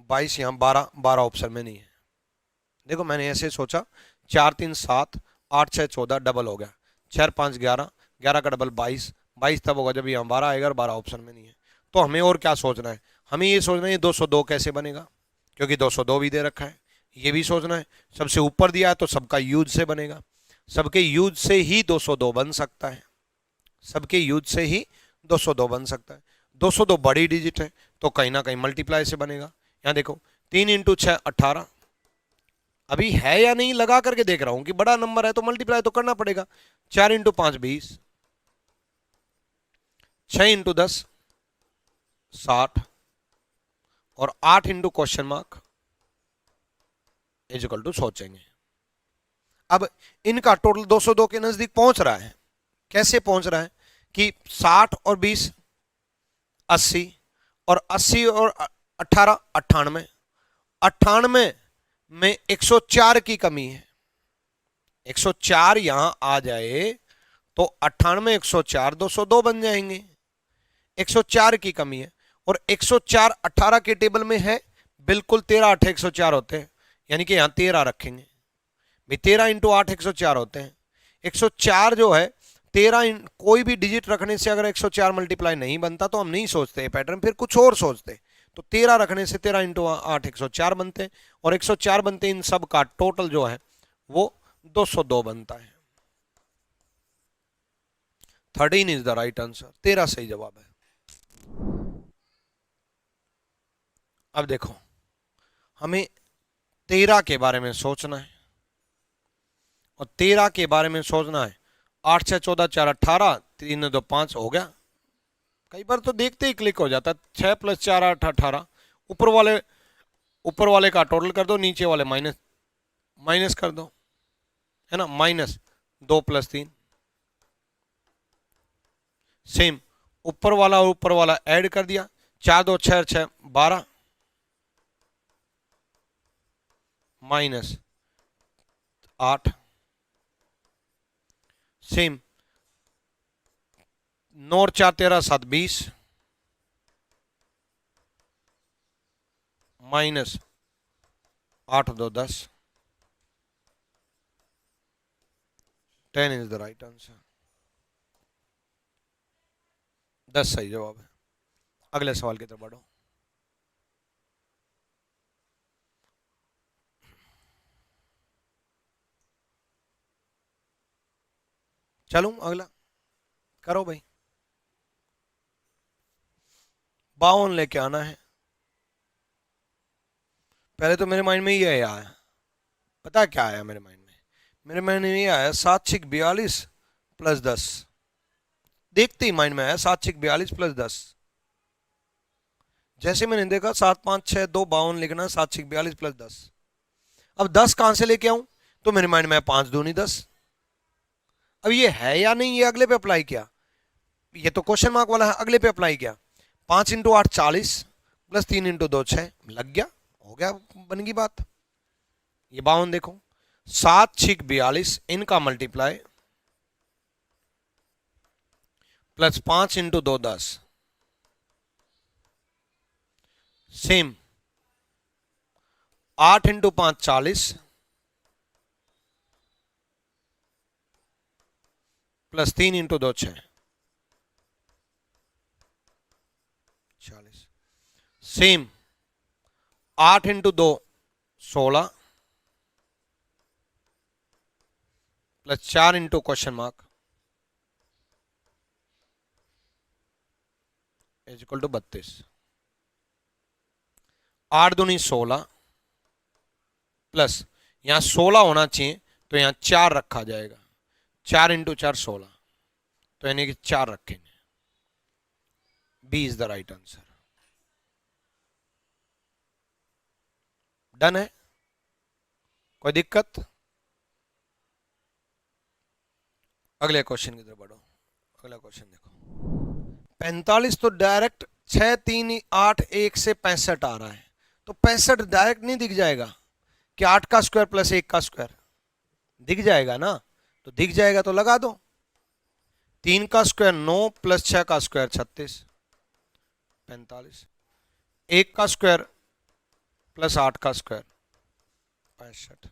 22 यहाँ 12, 12 ऑप्शन में नहीं है। देखो मैंने ऐसे सोचा 4 3 7 8 6 14 डबल हो गया, 6 और 5 11, 11 का डबल 22, 22 तब होगा जब यहाँ 12 आएगा और 12 ऑप्शन में नहीं है। तो हमें और क्या सोचना है, हमें ये सोचना है 202 कैसे बनेगा, क्योंकि 202 भी दे रखा है। ये भी सोचना है सबसे ऊपर दिया है तो सबका यूज से बनेगा, सबके यूज से ही 202 बन सकता है, सबके यूज से ही 202 बन सकता है। 202 बड़ी डिजिट है तो कहीं ना कहीं मल्टीप्लाई से बनेगा। यहां देखो 3 इंटू 6 18, अभी है या नहीं लगा करके देख रहा हूं कि बड़ा नंबर है तो मल्टीप्लाई तो करना पड़ेगा। 4 इंटू 5 20, 6 इंटू 10 60 और 8 into question mark is equal to सोचेंगे। अब इनका टोटल 202 के नजदीक पहुंच रहा है। कैसे पहुंच रहा है कि 60 और 20 80 और 80 और 18 98, 98 में 104 की कमी है। 104 यहां आ जाए तो 98 104 202 बन जाएंगे। 104 की कमी है और 104 18 के टेबल में है, बिल्कुल 13 8 104 होते हैं, यानी कि यहां 13 रखेंगे भाई, 13 इंटू 8 104 होते हैं। 104 जो है 13 कोई भी डिजिट रखने से अगर 104 मल्टीप्लाई नहीं बनता तो हम नहीं सोचते पैटर्न, फिर कुछ और सोचते। तो 13 रखने से 13 इंटू 8 104 बनते हैं और 104 बनते इन सब का टोटल जो है वो 202 बनता है। 13 इज द राइट आंसर, 13 सही जवाब है। अब देखो हमें 13 के बारे में सोचना है और 13 के बारे में सोचना है। 8 6 14 4 18, 3 2 5 हो गया। कई बार तो देखते ही क्लिक हो जाता है। 6 प्लस 4 8 18, ऊपर वाले का टोटल कर दो, नीचे वाले माइनस कर दो, है ना, माइनस 2 प्लस 3, सेम ऊपर वाला और ऊपर वाला ऐड कर दिया, 4 2 6 6 12 माइनस 8, सेम 9 और 4 13 7 20 minus 8 2 10, 10 is the right answer. 10 सही जवाब है। अगले सवाल की तरफ बढ़ो। चलूं अगला, करो भाई। 52 लेके आना है। पहले तो मेरे माइंड में ये आया, पता क्या आया मेरे माइंड में? मेरे माइंड में ये आया 7 6 42 प्लस 10। देखते ही माइंड में आया 7 6 42 प्लस 10। जैसे मैंने देखा 7 5 6 2 52 लिखना, 7 6 42 प्लस 10। अब 10 कहां से लेके आऊं? तो मेरे माइंड में 5 दूनी 10। अब ये है या नहीं, ये अगले पे अप्लाई किया, ये तो क्वेश्चन मार्क वाला है, अगले पे अप्लाई किया। 5 इंटू 8 40 प्लस 3 इंटू 2 6, लग गया, हो गया, बन गई बात। ये 52 देखो, 7 6 42 इनका multiply plus 5 into 2 10, same 8 into 5 40 plus 3 into 2 6 40, same 8 into 2 16 plus 4 into question mark is equal to 32। 8 दूनी 16 प्लस यहां 16 होना चाहिए तो यहां 4 रखा जाएगा। 4 इंटू 4 16, तो यानी कि 4 रखेंगे। B is the right answer. Done है, कोई दिक्कत? अगले क्वेश्चन की तरफ बढ़ो। अगला क्वेश्चन देखो। 45 तो डायरेक्ट 6 3 8 1 से 65 आ रहा है, तो 65 डायरेक्ट नहीं दिख जाएगा कि 8 का स्क्वायर प्लस 1 का स्क्वायर दिख जाएगा ना? तो दिख जाएगा तो लगा दो। 3 का स्क्वायर 9 प्लस 6 का स्क्वायर 36, 45। 1 का स्क्वायर प्लस 8 का स्क्वायर 65।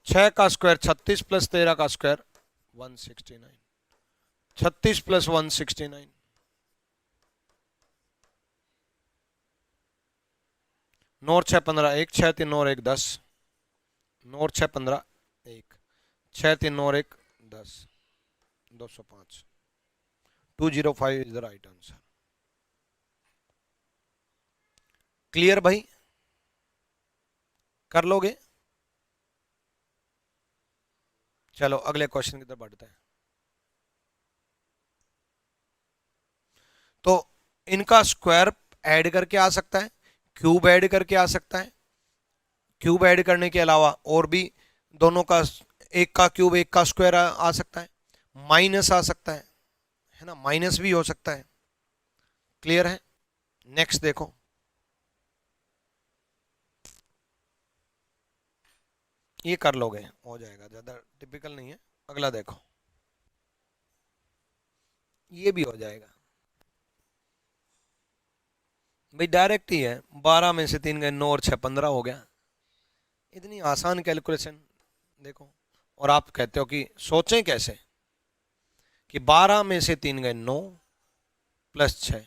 6 का स्क्वायर 36 प्लस 13 का स्क्वायर 169। 36 प्लस 169, 9 और 6 15, 1 6 3 9 और 1 10, 9 और 6 15 1, 6 3 9 और 1 10, 205। 205 is the right answer. Clear भाई? कर लोगे? चलो अगले क्वेश्चन की तरफ बढ़ते हैं। तो इनका स्क्वायर ऐड करके आ सकता है, क्यूब ऐड करके आ सकता है। क्यूब ऐड करने के अलावा और भी दोनों का, एक का क्यूब एक का स्क्वायर आ सकता है, माइनस आ सकता है ना, माइनस भी हो सकता है। क्लियर है? नेक्स्ट देखो। ये कर लोगे, हो जाएगा, ज्यादा टिपिकल नहीं है। अगला देखो, ये भी हो जाएगा भाई, डायरेक्ट ही है। 12 में से 3 गए 9 और 6 15 हो गया। इतनी आसान कैलकुलेशन देखो, और आप कहते हो कि सोचें कैसे कि 12 में से 3 गए 9 प्लस 6,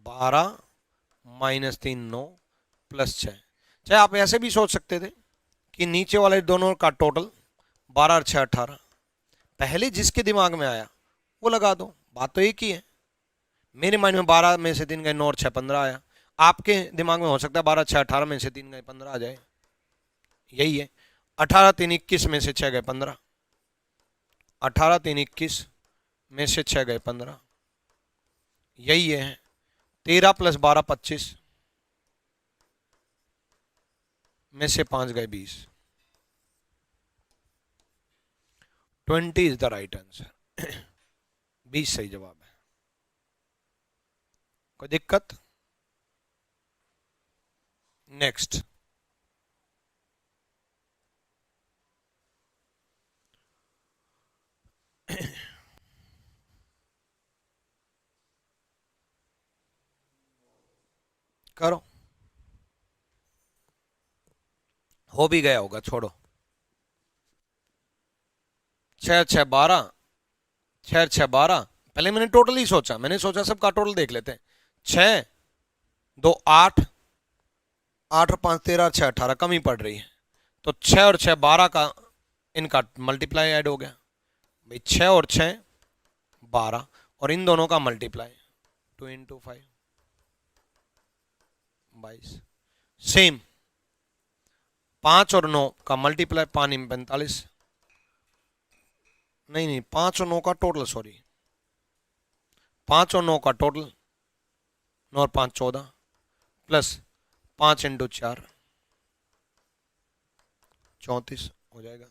12 माइनस 3 9 प्लस 6। चाहे आप ऐसे भी सोच सकते थे कि नीचे वाले दोनों का टोटल 12 और 6 18। पहले जिसके दिमाग में आया वो लगा दो, बात तो एक ही है। मेरे माइंड में 12 में से 3 गए 9 और 6 15 आया, आपके दिमाग में हो सकता है 12 6 18 में से 3 गए 15 आ जाए। यही है। 18 3 21 में से 6 गए 15, 18 3 21 में से 6 गए 15, यही है। 13 प्लस 12 25 में से 5 गए 20। 20 इज द राइट आंसर। 20 सही जवाब है। कोई दिक्कत? नेक्स्ट। करो, हो भी गया होगा, छोड़ो। 6 6 12, 6 6 12। पहले मैंने टोटल ही सोचा, मैंने सोचा सबका टोटल देख लेते हैं। 6 2 8, 8 और 5 13, 6 18, कम ही पड़ रही है। तो 6 और 6 12 का इनका मल्टीप्लाई ऐड हो गया भाई। 6 और 6 12, और इन दोनों का मल्टीप्लाई 2 इंटू 5 22। सेम 5 और 9 का मल्टीप्लाई 5 में 45, नहीं नहीं 5 और 9 का टोटल, सॉरी 5 और 9 का टोटल, 9 और 5 14, प्लस 5 इंटू 4 34 हो जाएगा।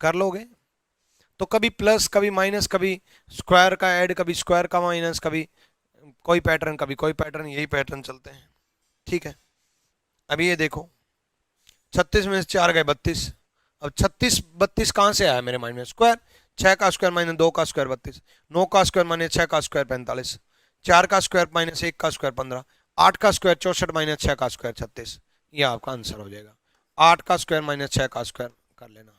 कर लोगे? तो कभी प्लस कभी माइनस, कभी स्क्वायर का ऐड, कभी स्क्वायर का माइनस, कभी कोई पैटर्न कभी कोई पैटर्न, यही पैटर्न चलते हैं। ठीक है, अभी ये देखो 36 में से 4 गए 32। अब 36 32 कहां से आया मेरे माइंड में? स्क्वायर। 6 का स्क्वायर माइनस 2 का स्क्वायर 32, 9 का स्क्वायर माइनस 6 का स्क्वायर 45, 4 का स्क्वायर माइनस 1 का स्क्वायर 15, 8 का स्क्वायर 64 माइनस 6 का स्क्वायर 36। ये आपका आंसर हो जाएगा। 8 का स्क्वायर माइनस 6 का स्क्वायर कर लेना,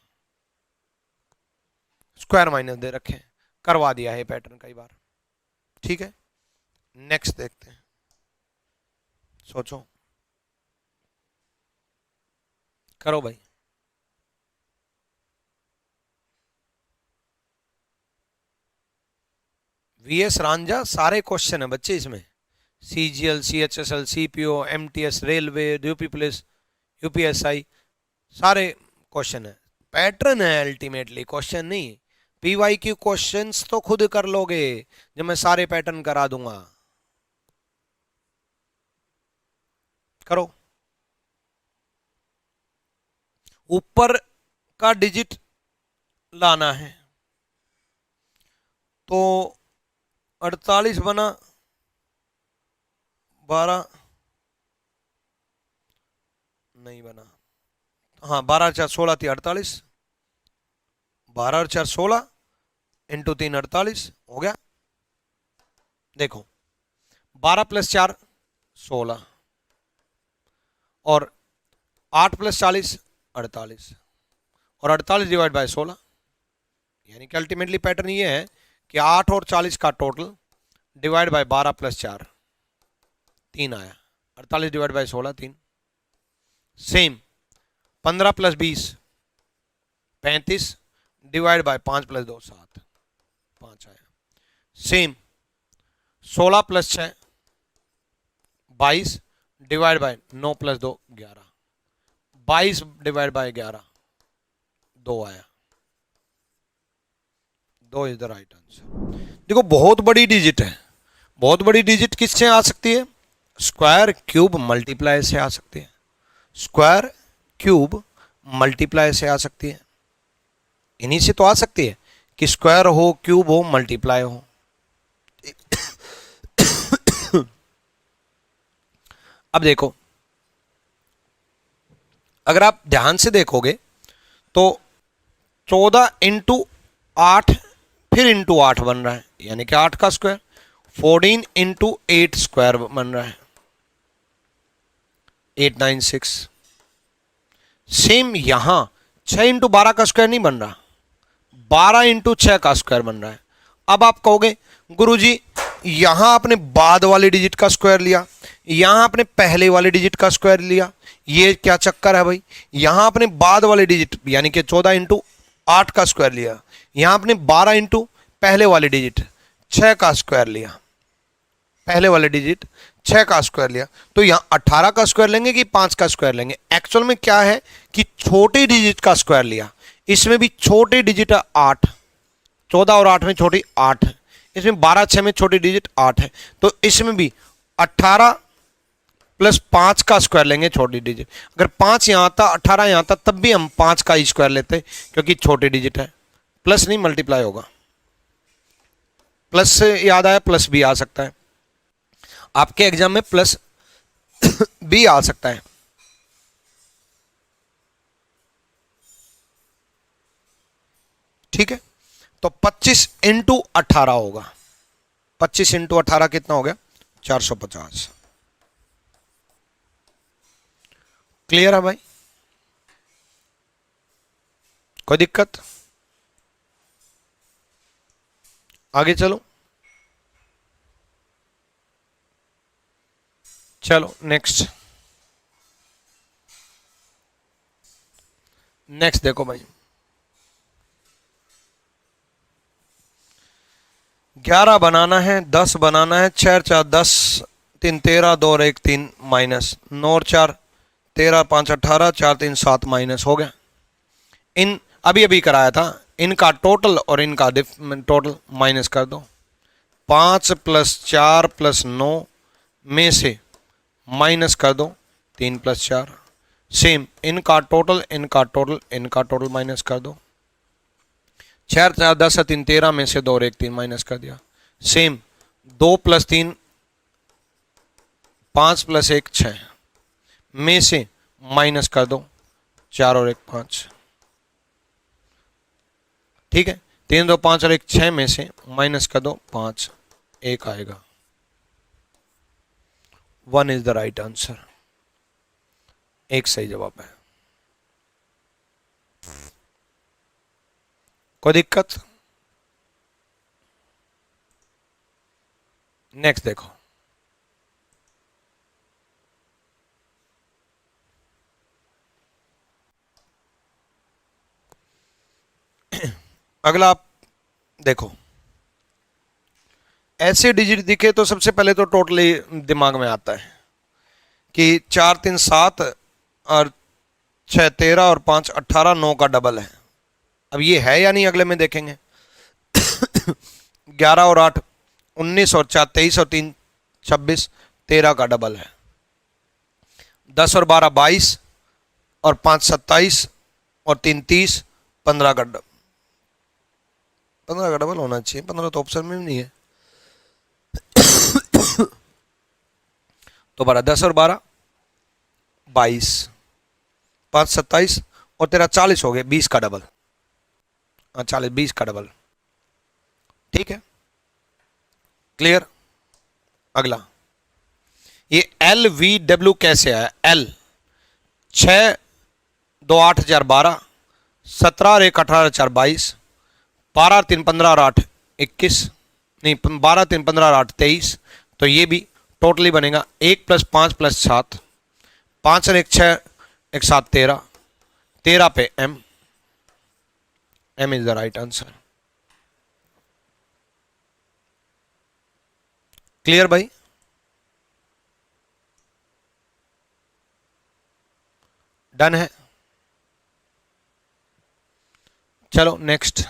स्क्वायर माइनस दे रखे, करवा दिया है पैटर्न कई बार। ठीक है, नेक्स्ट देखते हैं। सोचो, करो भाई। VS रांझा सारे क्वेश्चन है बच्चे इसमें, CGL, CHSL, CPO, MTS, railway, UP police, UPSI, सारे क्वेश्चन है। पैटर्न है अल्टीमेटली, क्वेश्चन नहीं। PYQ क्वेश्चंस तो खुद कर लोगे जब मैं सारे पैटर्न करा दूंगा। करो। ऊपर का डिजिट लाना है तो 48 बना, 12 नहीं बना, हाँ 12 4 16 थी 48, 12 और 4 16, इंटू 3 48 हो गया। देखो 12 प्लस 4 16 और 8 प्लस 40 48 और 48 डिवाइड बाय 16, यानी कि अल्टीमेटली पैटर्न ये है कि 8 और 40 का टोटल डिवाइड बाय 12 प्लस 4 3 आया, 48 divide by 16 3। Same 15 plus 20 35 divide by 5 plus 2 7 5 आया। Same 16 plus 6 22 divide by 9 plus 2 11, 22 divide by 11 2 आया, 2 इज द राइट आंसर। देखो बहुत बड़ी डिजिट है, बहुत बड़ी डिजिट किससे आ सकती है? स्क्वायर क्यूब मल्टीप्लाई से आ सकती है, स्क्वायर क्यूब मल्टीप्लाई से आ सकती है, इन्हीं से तो आ सकती है कि स्क्वायर हो, क्यूब हो, मल्टीप्लाई हो। अब देखो, अगर आप ध्यान से देखोगे तो 14 इंटू 8 फिर इंटू 8 बन रहा है, यानी कि 8 का स्क्वायर। 14 इंटू 8 स्क्वायर बन रहा है 896। सेम यहां 6 इंटू 12 का स्क्वायर नहीं बन रहा, 12 इंटू 6 का स्क्वायर बन रहा है। अब आप कहोगे गुरुजी यहां आपने बाद वाले डिजिट का स्क्वायर लिया, यहां आपने पहले वाले डिजिट का स्क्वायर लिया, ये क्या चक्कर है भाई? यहां आपने बाद वाले डिजिट यानी कि 14 इंटू 8 का स्क्वायर लिया, यहां आपने 12 इंटू पहले वाले डिजिट 6 का स्क्वायर लिया, पहले वाले डिजिट 6 का स्क्वायर लिया, तो यहां 18 का स्क्वायर लेंगे कि 5 का स्क्वायर लेंगे? एक्चुअल में क्या है कि छोटे डिजिट का स्क्वायर लिया, इसमें भी छोटे डिजिट है 8, 14 और 8 में छोटी 8 है, इसमें 12 6 में छोटी डिजिट 8 है, तो इसमें भी 18 प्लस 5 का स्क्वायर लेंगे छोटी डिजिट। अगर 5 यहां आता 18 यहां आता तब भी हम 5 का ही स्क्वायर लेते क्योंकि छोटी डिजिट है, प्लस नहीं मल्टीप्लाई होगा। प्लस से याद आया, प्लस भी आ सकता है आपके एग्जाम में, प्लस भी आ सकता है। ठीक है, तो 25 इंटू 18 होगा, 25 इंटू 18 कितना हो गया? 450। क्लियर है भाई? कोई दिक्कत? आगे चलो, चलो नेक्स्ट। नेक्स्ट देखो भाई, 11 बनाना है, 10 बनाना है, 6 4 10, 3 13, 2 और 1 3 माइनस, 9 और 4 13, 5 18, 4 3 7 माइनस हो गया। इन अभी अभी कराया था, इनका टोटल और इनका टोटल माइनस कर दो। 5 प्लस 4 प्लस 9 में से माइनस कर दो 3 प्लस 4। सेम इनका टोटल, इनका टोटल, इनका टोटल माइनस कर दो। 6 4 10 3 13 में से 2 और 1 3 माइनस कर दिया। सेम 2 प्लस 3 5 प्लस 1 6 में से माइनस कर दो 4 और 1 5। ठीक है, 3 2 5 और 1 6 में से माइनस कर दो 5, 1 आएगा। 1 इज द राइट आंसर, एक सही जवाब है। कोई दिक्कत? नेक्स्ट देखो, अगला आप देखो, ऐसे डिजिट दिखे तो सबसे पहले तो टोटली दिमाग में आता है कि 4 3 7 और 6 13 और 5 18 9 का डबल है। अब ये है या नहीं अगले में देखेंगे। 11 और 8 19 और 4 23 और 3 26 13 का डबल है। 10 और 12 22 और 5 27 और 3 30 15 का डबल। 15 का डबल होना चाहिए, 15 तो ऑप्शन में भी नहीं है। तो 12 10 और 12 22 5 27 और तेरा 40 हो गए, 20 का डबल। हाँ 40 20 का डबल। ठीक है, क्लियर। अगला ये LVW कैसे आया। L 6 2 8 4 12 17 और 1 18 4 22 12 3 15 और 8 21 नहीं 12 3 15 और 8 23। तो ये भी टोटली बनेगा 1 + 5 + 7 5 और 1 6 1 7 13 13 पे M is the right answer. Clear भाई। डन है। चलो नेक्स्ट।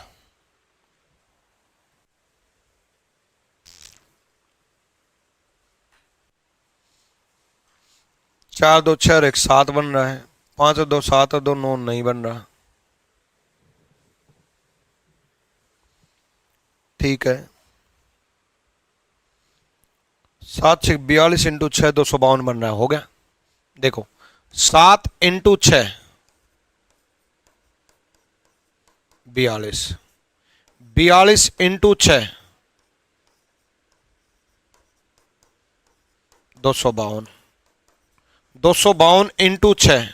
4 2 6 और 1 7 बन रहा है। 5 और 2 7 और 2 9 नहीं बन रहा। ठीक है, 7 6 42 इंटू 6 252 बन रहा है। हो गया। देखो 7 इंटू 6 42 42 इंटू 6 252 252 इंटू 6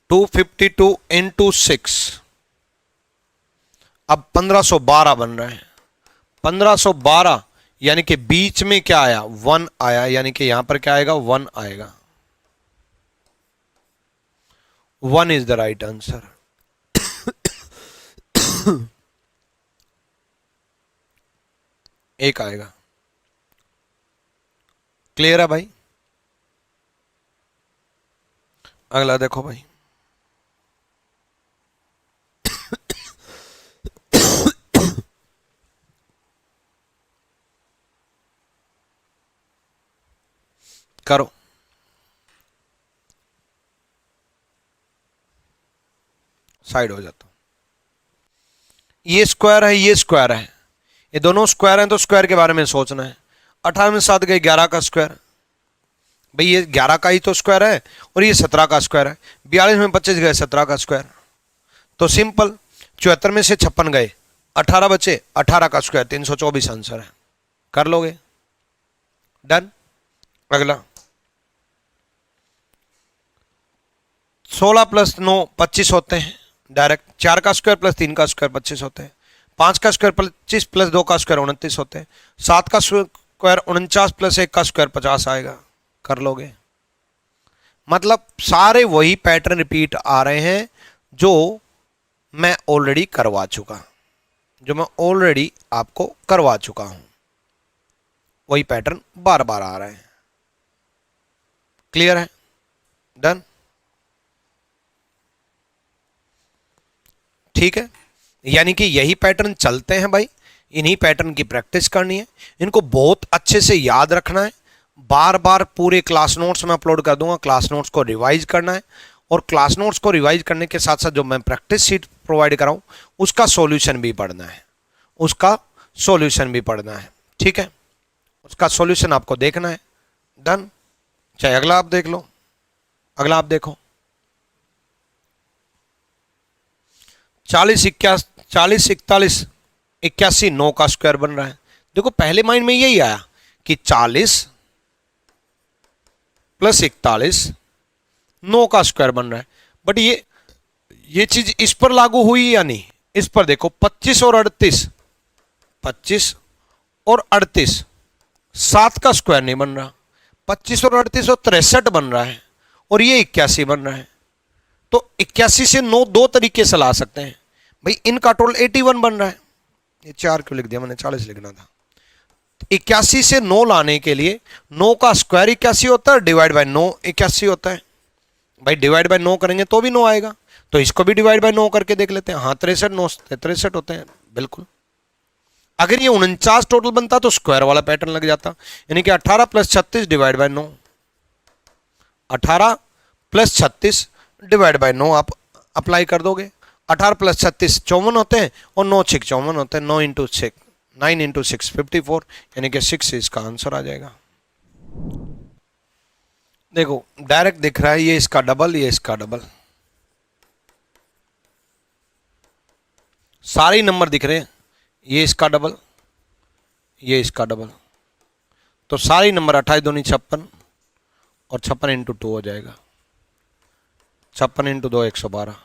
252 इंटू 6 अब 1512 बन रहा है। 1512 यानी कि बीच में क्या आया 1 आया, यानी कि यहां पर क्या आएगा 1 आएगा। 1 इज द राइट आंसर। एक आएगा। क्लियर है भाई। अगला देखो भाई। करो। साइड हो जाता। ये स्क्वायर है, ये स्क्वायर है, ये दोनों स्क्वायर हैं तो स्क्वायर के बारे में सोचना है। 18 में 7 गए 11 का स्क्वायर। भाई ये 11 का ही तो स्क्वायर है और ये 17 का स्क्वायर है। 42 में 25 गए 17 का स्क्वायर। तो सिंपल 74 में से 56 गए 18 बचे 18 का स्क्वायर 324 आंसर है। कर लोगे। डन। अगला 16 + 9 25 होते हैं डायरेक्ट। 4 का स्क्वायर + 3 का स्क्वायर 25 होते हैं। 5 का स्क्वायर 25 + 2 का स्क्वायर 29 होते हैं। 7 का स्क्वायर 49 + 1 का स्क्वायर 50 आएगा। कर लोगे। मतलब सारे वही पैटर्न रिपीट आ रहे हैं जो मैं ऑलरेडी करवा चुका, जो मैं ऑलरेडी आपको करवा चुका हूं। वही पैटर्न बार बार आ रहे हैं। क्लियर है। डन। ठीक है, यानी कि यही पैटर्न चलते हैं भाई। इन्हीं पैटर्न की प्रैक्टिस करनी है। इनको बहुत अच्छे से याद रखना है। बार बार पूरे क्लास नोट्स में अपलोड कर दूंगा। क्लास नोट्स को रिवाइज करना है और क्लास नोट्स को रिवाइज करने के साथ साथ जो मैं प्रैक्टिस शीट प्रोवाइड कराऊं उसका सॉल्यूशन भी पढ़ना है। उसका सॉल्यूशन भी पढ़ना है। ठीक है, उसका सॉल्यूशन आपको देखना है। डन। चाहे अगला आप देख लो। अगला आप देखो 40 41 81 9 का स्क्वायर बन रहा है। देखो पहले माइंड में यही आया कि 40 + 41 9 का स्क्वायर बन रहा है। बट ये चीज इस पर लागू हुई या नहीं। इस पर देखो 25 और 38 25 और 38 7 का स्क्वायर नहीं बन रहा। 25 और 38 और 63 बन रहा है और ये 81 बन रहा है। तो 81 से 9 दो तरीके से ला सकते हैं भाई। इनका टोटल 81 बन रहा है। ये 4 क्यों लिख दिया मैंने, 40 लिखना था। 81 से 9 लाने के लिए 9 का स्क्वायर 81 होता है, डिवाइड बाय 9 81 होता है। भाई डिवाइड बाय 9 करेंगे तो भी 9 आएगा, तो इसको भी डिवाइड बाय 9 करके देख लेते हैं। हाँ 63 9 63 होते हैं बिल्कुल। अगर ये 49 टोटल बनता तो स्क्वायर वाला पैटर्न लग जाता, यानी कि 18 + 36 डिवाइड बाय 9, 18 + 36 डिवाइड बाय 9 आप अप्लाई कर दोगे। 18 + 36 54 होते हैं और 9 6 54 होते हैं। 9 × 6 9 × 6 54, यानी कि 6 इसका आंसर आ जाएगा। देखो डायरेक्ट दिख रहा है, ये इसका डबल, ये इसका डबल, सारे नंबर दिख रहे हैं। ये इसका डबल, ये इसका डबल, तो सारे नंबर 28 दूनी 56 और 56 × 2 हो जाएगा। 56 × 2 112,